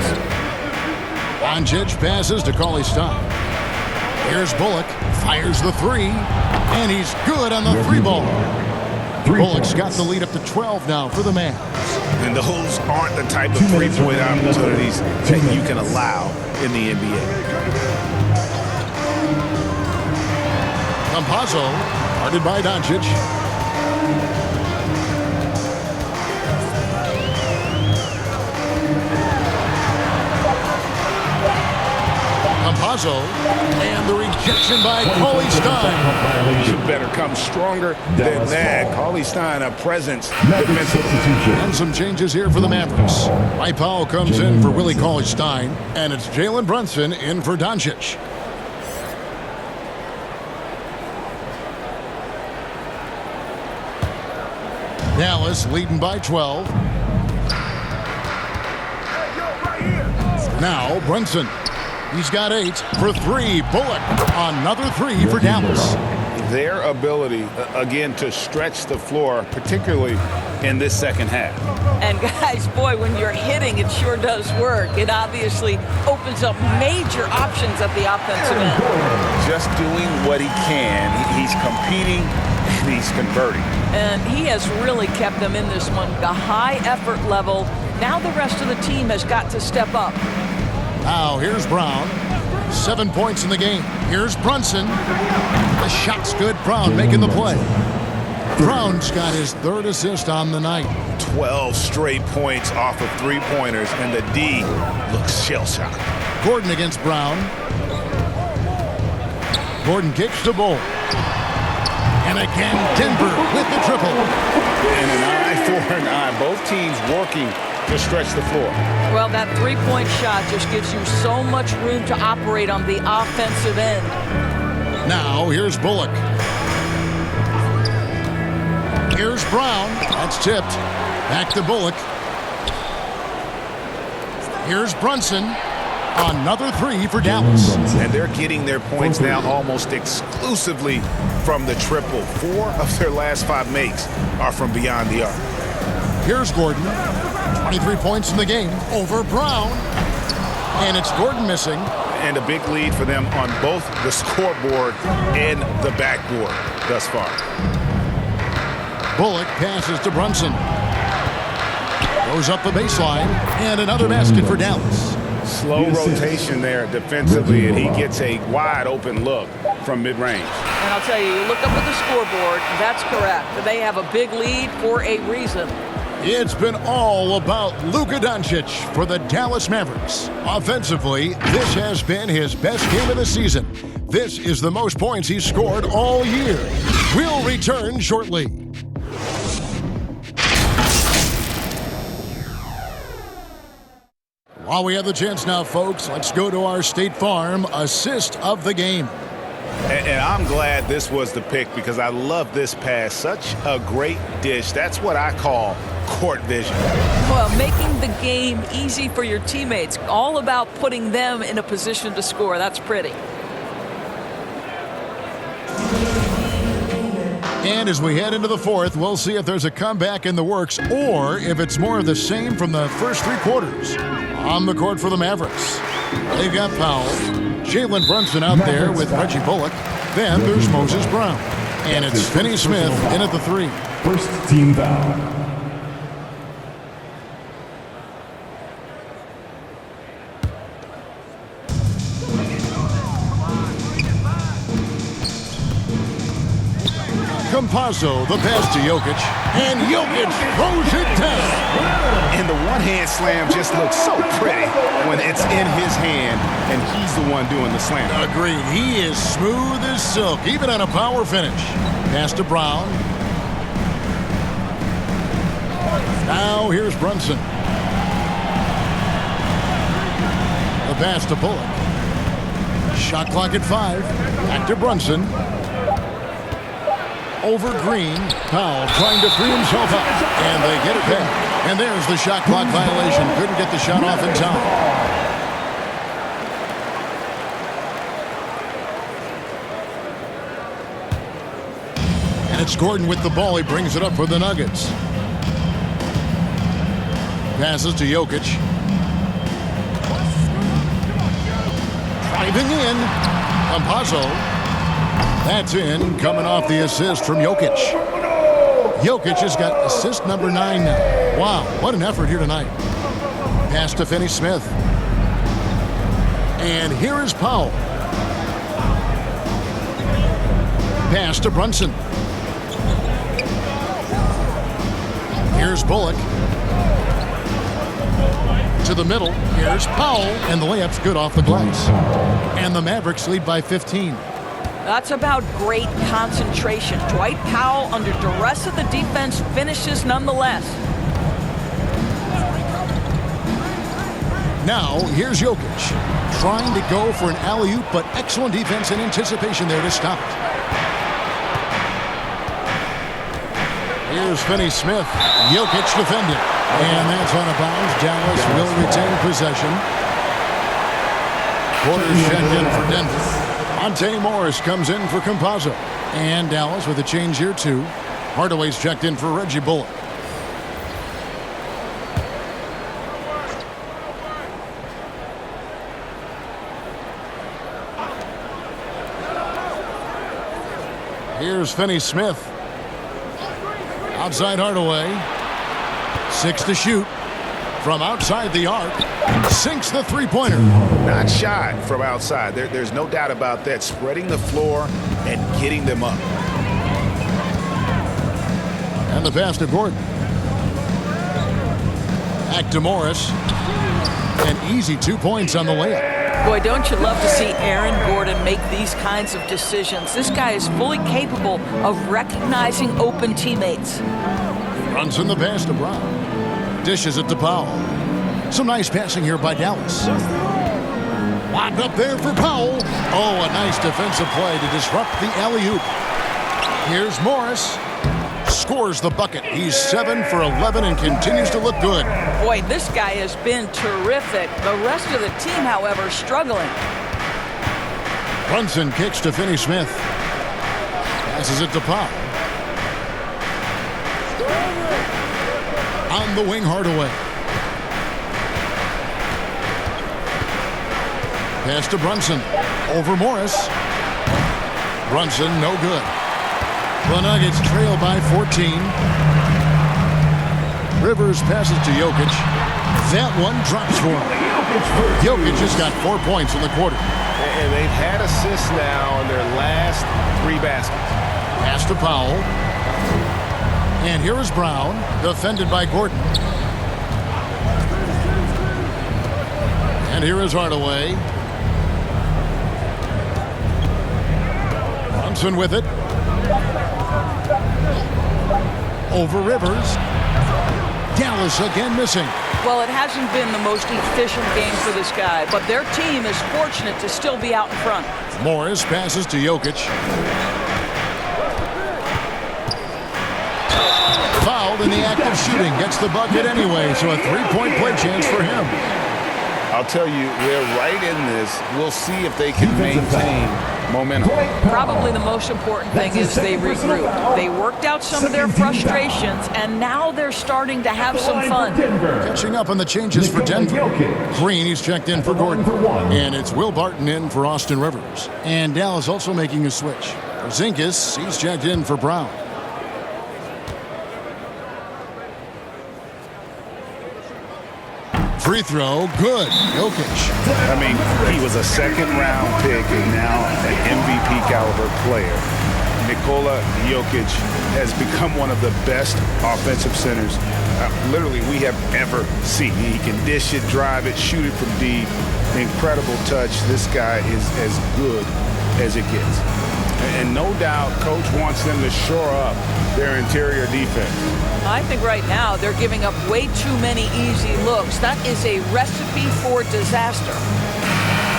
Doncic passes to Cauley Stein. Here's Bullock, fires the three, and he's good on the three ball. Bullock's got the lead up to 12 now for the Mavs. And those aren't the type of three-point opportunities that you can allow in the NBA. Campazzo, guarded by Doncic. Campazzo, and the rejection by Cauley Stein. You better come stronger than that. Cauley Stein, a presence defensively. And some changes here for the Mavericks. Mike Powell comes in for Willie Cauley Stein, and it's Jalen Brunson in for Doncic. Dallas leading by 12. Now Brunson. He's got 8 for 3. Bullock, another 3 for Dallas. Their ability, again, to stretch the floor, particularly in this second half. And guys, boy, when you're hitting, it sure does work. It obviously opens up major options at the offensive end. Just doing what he can. He's competing and he's converting. And he has really kept them in this one. The high effort level. Now the rest of the team has got to step up. Now here's Brown. 7 points in the game. Here's Brunson. The shot's good. Brown making the play. Brown's got his 3rd assist on the night. 12 straight points off of three-pointers, and the D looks shell-shocked. Gordon against Brown. Gordon kicks the ball. And again, Denver with the triple. And an eye for an eye. Both teams working to stretch the floor. Well, that three-point shot just gives you so much room to operate on the offensive end. Now, here's Bullock. Here's Brown. That's tipped. Back to Bullock. Here's Brunson. Another 3 for Dallas. And they're getting their points now almost exclusively from the triple. 4 of their last 5 makes are from beyond the arc. Here's Gordon. 23 points in the game over Brown. And it's Gordon missing. And a big lead for them on both the scoreboard and the backboard thus far. Bullock passes to Brunson. Goes up the baseline. And another basket for Dallas. Slow rotation there defensively, and he gets a wide open look from mid-range. And I'll tell you, you look up at the scoreboard, that's correct. They have a big lead for a reason. It's been all about Luka Doncic for the Dallas Mavericks. Offensively, this has been his best game of the season. This is the most points he's scored all year. We'll return shortly. While we have the chance now, folks, let's go to our State Farm assist of the game. And I'm glad this was the pick because I love this pass. Such a great dish. That's what I call court vision. Well, making the game easy for your teammates. All about putting them in a position to score. That's pretty. And as we head into the 4th, we'll see if there's a comeback in the works or if it's more of the same from the first 3 quarters. On the court for the Mavericks, they've got Powell, Jalen Brunson out there with Reggie Bullock. Then there's Moses Brown. And it's Finney Smith in at the 3. First team foul. Campazzo, the pass to Jokic, and Jokic throws it down. And the one-hand slam just looks so pretty when it's in his hand and he's the one doing the slam. Agreed. He is smooth as silk, even on a power finish. Pass to Brown. Now here's Brunson. The pass to Bullock. Shot clock at 5. Back to Brunson. Over Green. Powell trying to free himself up. And they get it back. And there's the shot clock violation. Couldn't get the shot off in time. And it's Gordon with the ball. He brings it up for the Nuggets. Passes to Jokic. Driving in. Campazzo. That's in, coming off the assist from Jokic. Jokic has got assist number 9 now. Wow, what an effort here tonight. Pass to Finney-Smith. And here is Powell. Pass to Brunson. Here's Bullock. To the middle. Here's Powell. And the layup's good off the glass. And the Mavericks lead by 15. That's about great concentration. Dwight Powell, under duress of the defense, finishes nonetheless. Now, here's Jokic. Trying to go for an alley-oop, but excellent defense and anticipation there to stop it. Here's Finney-Smith. Jokic defended. And that's out of bounds. Dallas will retain possession. Porter's checked in for Denver. Monte Morris comes in for Campazzo. And Dallas with a change here, too. Hardaway's checked in for Reggie Bullock. Here's Finney-Smith. Outside Hardaway. 6 to shoot. From outside the arc. Sinks the three-pointer. Not shy from outside. There's no doubt about that. Spreading the floor and getting them up. And the pass to Gordon. Back to Morris. An easy 2 points on the layup. Boy, don't you love to see Aaron Gordon make these kinds of decisions. This guy is fully capable of recognizing open teammates. Runs in the pass to Brown. Dishes it to Powell. Some nice passing here by Dallas. Locked up there for Powell. Oh, a nice defensive play to disrupt the alley-oop. Here's Morris. Scores the bucket. He's 7 for 11 and continues to look good. Boy, this guy has been terrific. The rest of the team, however, struggling. Brunson kicks to Finney-Smith. Passes it to Powell. On the wing, Hardaway. Pass to Brunson. Over Morris. Brunson, no good. The Nuggets trail by 14. Rivers passes to Jokic. That one drops for him. Jokic has got 4 points in the quarter. And they've had assists now in their last 3 baskets. Pass to Powell. And here is Brown, defended by Gordon. And here is Hardaway. Brunson with it. Over Rivers. Dallas again missing. Well, it hasn't been the most efficient game for this guy, but their team is fortunate to still be out in front. Morris passes to Jokic. Fouled in the act of shooting. Gets the bucket anyway, so a 3-point play chance for him. I'll tell you, they're right in this. We'll see if they can maintain momentum. Probably the most important thing is they regrouped. They worked out some of their frustrations, and now they're starting to have some fun. Catching up on the changes for Denver. Green, he's checked in for Gordon. And it's Will Barton in for Austin Rivers. And Dallas also making a switch. Porzingis, he's checked in for Brown. Free throw, good. Jokic. I mean, he was a second-round pick and now an MVP caliber player. Nikola Jokic has become one of the best offensive centers literally we have ever seen. He can dish it, drive it, shoot it from deep. Incredible touch. This guy is as good as it gets. And no doubt, Coach wants them to shore up their interior defense. I think right now they're giving up way too many easy looks. That is a recipe for disaster.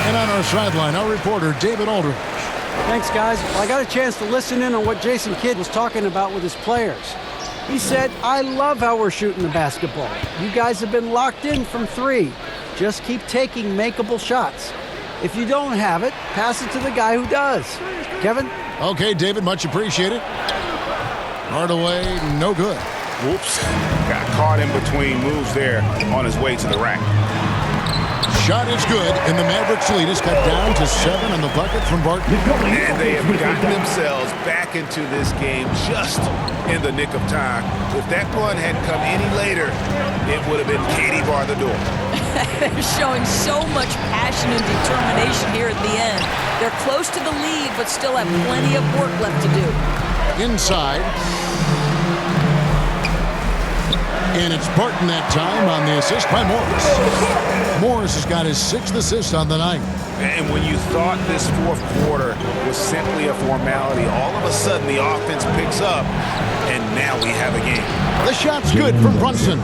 And on our sideline, our reporter, David Aldridge. Thanks, guys. Well, I got a chance to listen in on what Jason Kidd was talking about with his players. He said, I love how we're shooting the basketball. You guys have been locked in from 3. Just keep taking makeable shots. If you don't have it, pass it to the guy who does. Kevin? Okay, David, much appreciated. Hardaway, no good. Whoops. Got caught in between moves there on his way to the rack. shot is good, and the Mavericks lead is cut down to 7 on the bucket from Barton. And they have gotten themselves back into this game just in the nick of time. If that run had come any later, it would have been Katie bar the door. They're showing so much passion and determination here at the end. They're close to the lead, but still have plenty of work left to do. Inside. And it's Barton that time on the assist by Morris. Morris has got his 6th assist on the night. And when you thought this fourth quarter was simply a formality, all of a sudden the offense picks up, and now we have a game. The shot's good from Brunson.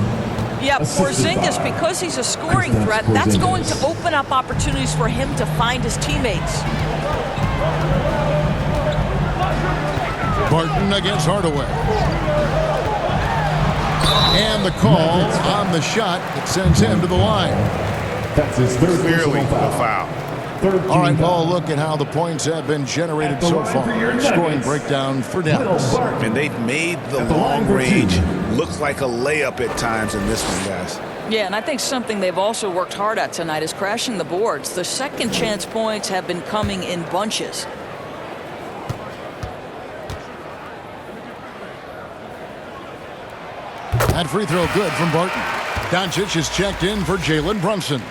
Yeah, Porzingis, because he's a scoring threat, that's going to open up opportunities for him to find his teammates. Barton against Hardaway. And the call on the shot that sends him to the line. That's his third Clearly personal a foul. All right, Paul, look at how the points have been generated so far. Scoring breakdown for Dallas. And they've made the long range look like a layup at times in this one, guys. Yeah, and I think something they've also worked hard at tonight is crashing the boards. The second chance points have been coming in bunches. That free throw good from Barton. Doncic is checked in for Jalen Brunson.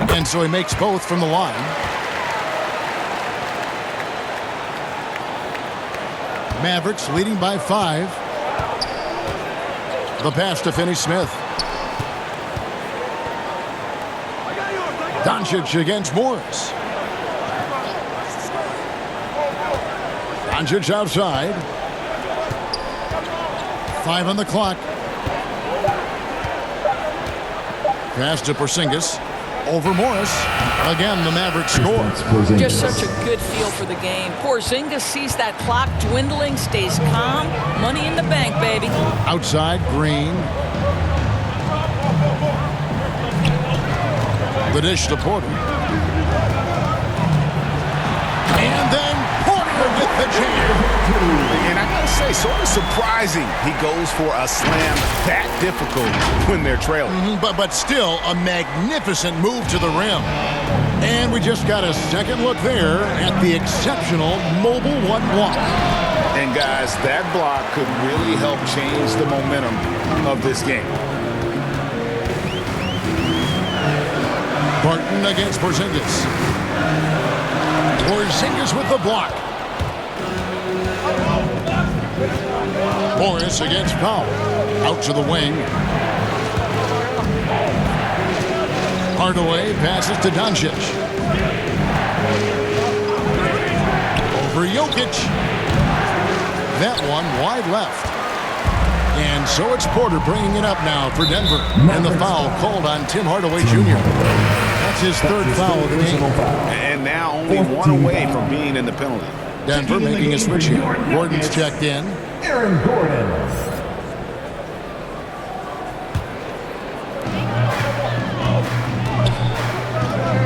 And so he makes both from the line. Mavericks leading by 5. The pass to Finney-Smith. Doncic against Morris. Doncic outside. 5 on the clock. Pass to Porzingis. Over Morris. Again, the Mavericks score. Just such a good feel for the game. Porzingis sees that clock dwindling, stays calm. Money in the bank, baby. Outside, Green. The dish to Porter. And then Porter with the jam. And I gotta say, sort of surprising he goes for a slam that difficult when they're trailing. But still a magnificent move to the rim. And we just got a second look there at the exceptional mobile 1-1. And guys, that block could really help change the momentum of this game. Barton against Porzingis. Porzingis with the block. Morris against Powell. Out to the wing. Hardaway passes to Doncic. Over Jokic. That one wide left. And so it's Porter bringing it up now for Denver. And the foul called on Tim Hardaway Jr. That's his 3rd foul of the game. And now only 1 away from being in the penalty. Denver making a switch here. Gordon's checked in. Aaron Gordon.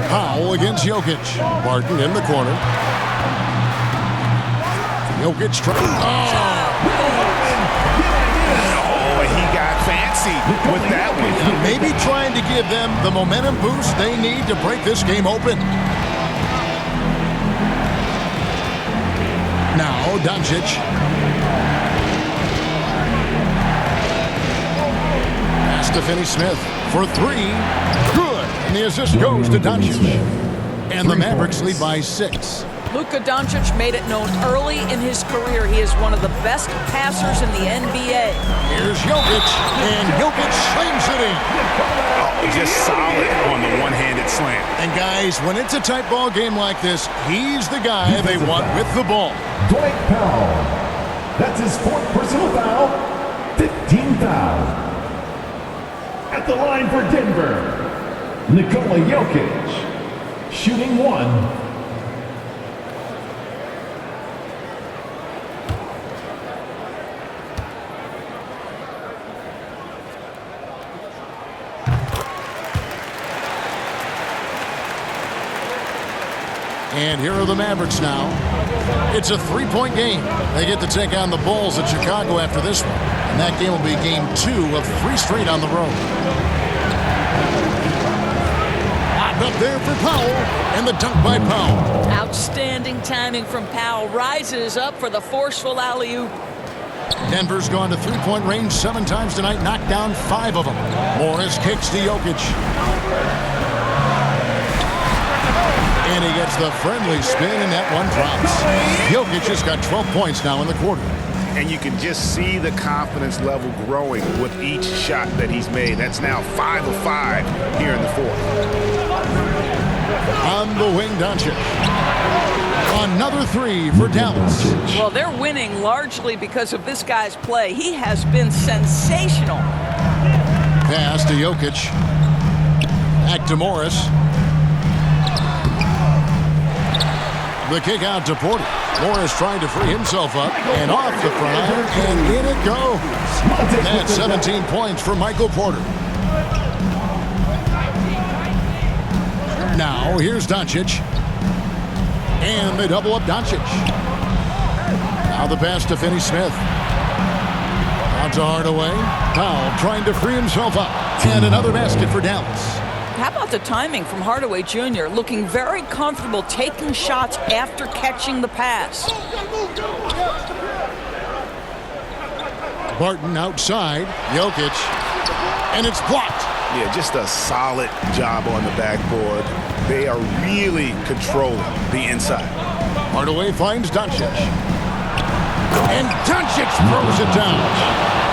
Powell against Jokic. Barton in the corner. Jokic trying. Oh, he got fancy with that one. Maybe trying to give them the momentum boost they need to break this game open. Now, Doncic. Pass to Finney-Smith for 3. Good. And the assist goes to Doncic. And the Mavericks lead by 6. Luka Doncic made it known early in his career he is one of the best passers in the NBA. Here's Jokic, and Jokic slams it in. Oh, just solid on the one-handed slam. And guys, when it's a tight ball game like this, he's the guy they want with the ball. Dwight Powell. That's his 4th personal foul. 15th foul. At the line for Denver, Nikola Jokic. Shooting 1. And here are the Mavericks now. It's a three-point game. They get to take on the Bulls at Chicago after this one. And that game will be game 2 of 3 straight on the road. Up there for Powell, and the dunk by Powell. Outstanding timing from Powell. Rises up for the forceful alley-oop. Denver's gone to three-point range 7 times tonight, knocked down 5 of them. Morris kicks to Jokic. And he gets the friendly spin, and that one drops. Jokic has got 12 points now in the quarter. And you can just see the confidence level growing with each shot that he's made. That's now 5 of 5 here in the fourth. On the wing, Doncic. Another 3 for Dallas. Well, they're winning largely because of this guy's play. He has been sensational. Pass to Jokic. Back to Morris. The kick out to Porter. Morris trying to free himself up and off the front iron, and in it goes. That's 17 points for Michael Porter. Now here's Doncic. And they double up Doncic. Now the pass to Finney-Smith. Out to Hardaway. Powell trying to free himself up. And another basket for Dallas. How about the timing from Hardaway Jr. looking very comfortable taking shots after catching the pass. Barton outside. Jokic. And it's blocked. Yeah, just a solid job on the backboard. They are really controlling the inside. Hardaway finds Doncic. And Doncic throws it down.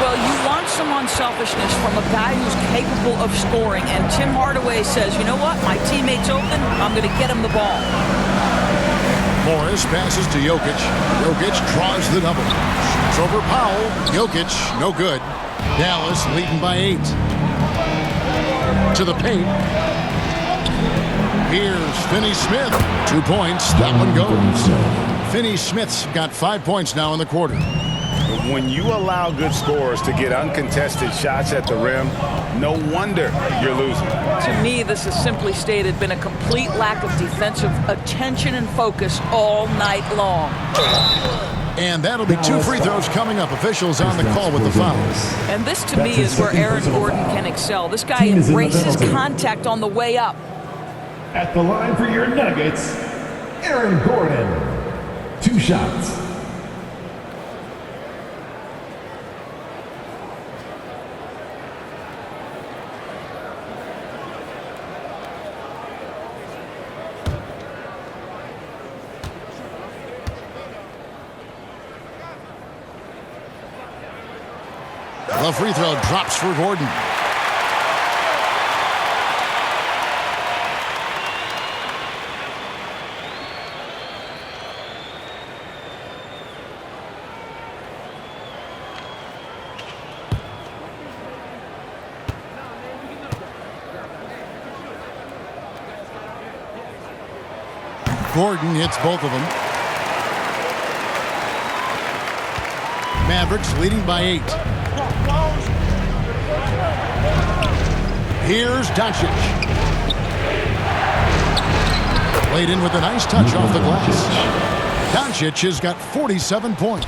Well, you want some unselfishness from a guy who's capable of scoring. And Tim Hardaway says, you know what? My teammate's open. I'm going to get him the ball. Morris passes to Jokic. Jokic draws the double. Shoots over Powell. Jokic, no good. Dallas leading by 8. To the paint. Here's Finney-Smith. 2 points. That one goes. Finney-Smith's got 5 points now in the quarter. When you allow good scorers to get uncontested shots at the rim, no wonder you're losing. To me, this has simply stated been a complete lack of defensive attention and focus all night long. And that'll be 2 free throws coming up. Officials on the call with the fouls. And this, to me, is where Aaron Gordon can excel. This guy embraces contact on the way up. At the line for your Nuggets, Aaron Gordon. 2 shots. The free throw drops for Gordon. Gordon hits both of them. Mavericks leading by 8. Here's Doncic. Played in with a nice touch off the glass. Doncic has got 47 points.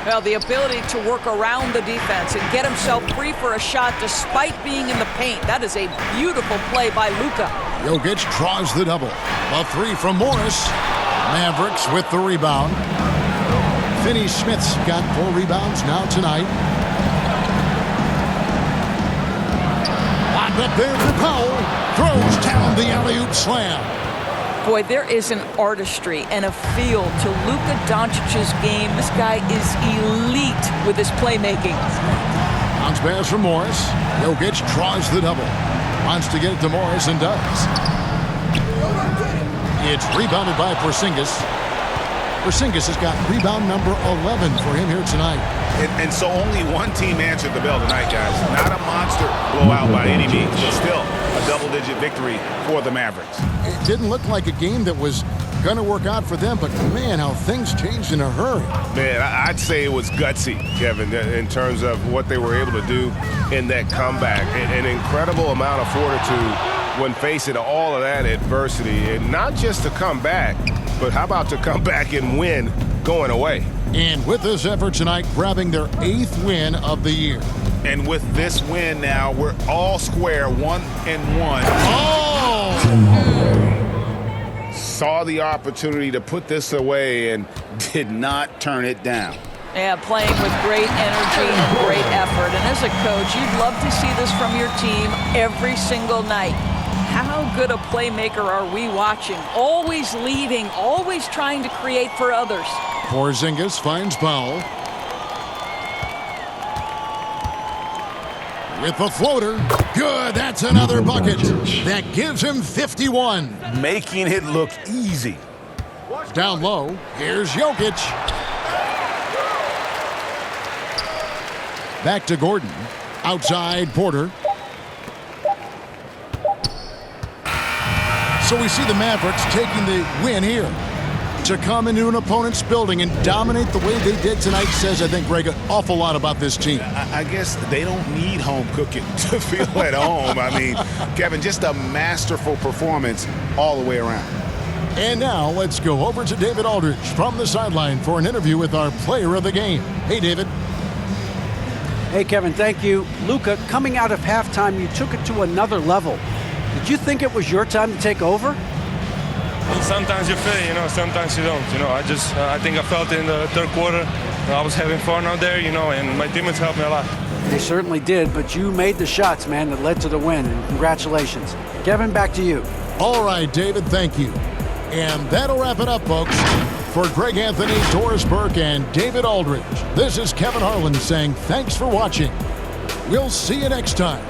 Well, the ability to work around the defense and get himself free for a shot despite being in the paint. That is a beautiful play by Luka. Jokic draws the double. A 3 from Morris. Mavericks with the rebound. Finney-Smith's got 4 rebounds now tonight. Up there for Powell. Throws down the alley-oop slam. Boy, there is an artistry and a feel to Luka Doncic's game. This guy is elite with his playmaking. Bounce pass from Morris. Jokic draws the double. Wants to get it to Morris and does. It's rebounded by Porzingis. Porzingis has got rebound number 11 for him here tonight. And so only one team answered the bell tonight, guys. Not a monster blowout by any means, but still a double-digit victory for the Mavericks. It didn't look like a game that was going to work out for them, but man, how things changed in a hurry. Man, I'd say it was gutsy, Kevin, in terms of what they were able to do in that comeback. An incredible amount of fortitude when facing all of that adversity, and not just to come back, but how about to come back and win going away? And with this effort tonight, grabbing their 8th win of the year. And with this win now, we're all square, 1-1. Oh! Saw the opportunity to put this away and did not turn it down. Yeah, playing with great energy and great effort. And as a coach, you'd love to see this from your team every single night. How good a playmaker are we watching? Always leading, always trying to create for others. Porzingis finds Powell. With the floater. Good, that's another bucket. That gives him 51. Making it look easy. Down low, here's Jokic. Back to Gordon. Outside, Porter. So we see the Mavericks taking the win here. To come into an opponent's building and dominate the way they did tonight says, I think, Greg, an awful lot about this team. I guess they don't need home cooking to feel at home. I mean, Kevin, just a masterful performance all the way around. And now let's go over to David Aldridge from the sideline for an interview with our player of the game. Hey, David. Hey, Kevin, thank you. Luka, coming out of halftime, you took it to another level. Did you think it was your time to take over? Sometimes you feel it, sometimes you don't. I think I felt it in the third quarter. I was having fun out there, and my teammates helped me a lot. They certainly did, but you made the shots, man, that led to the win, and congratulations. Kevin, back to you. All right, David, thank you. And that'll wrap it up, folks. For Greg Anthony, Doris Burke, and David Aldridge, this is Kevin Harlan saying thanks for watching. We'll see you next time.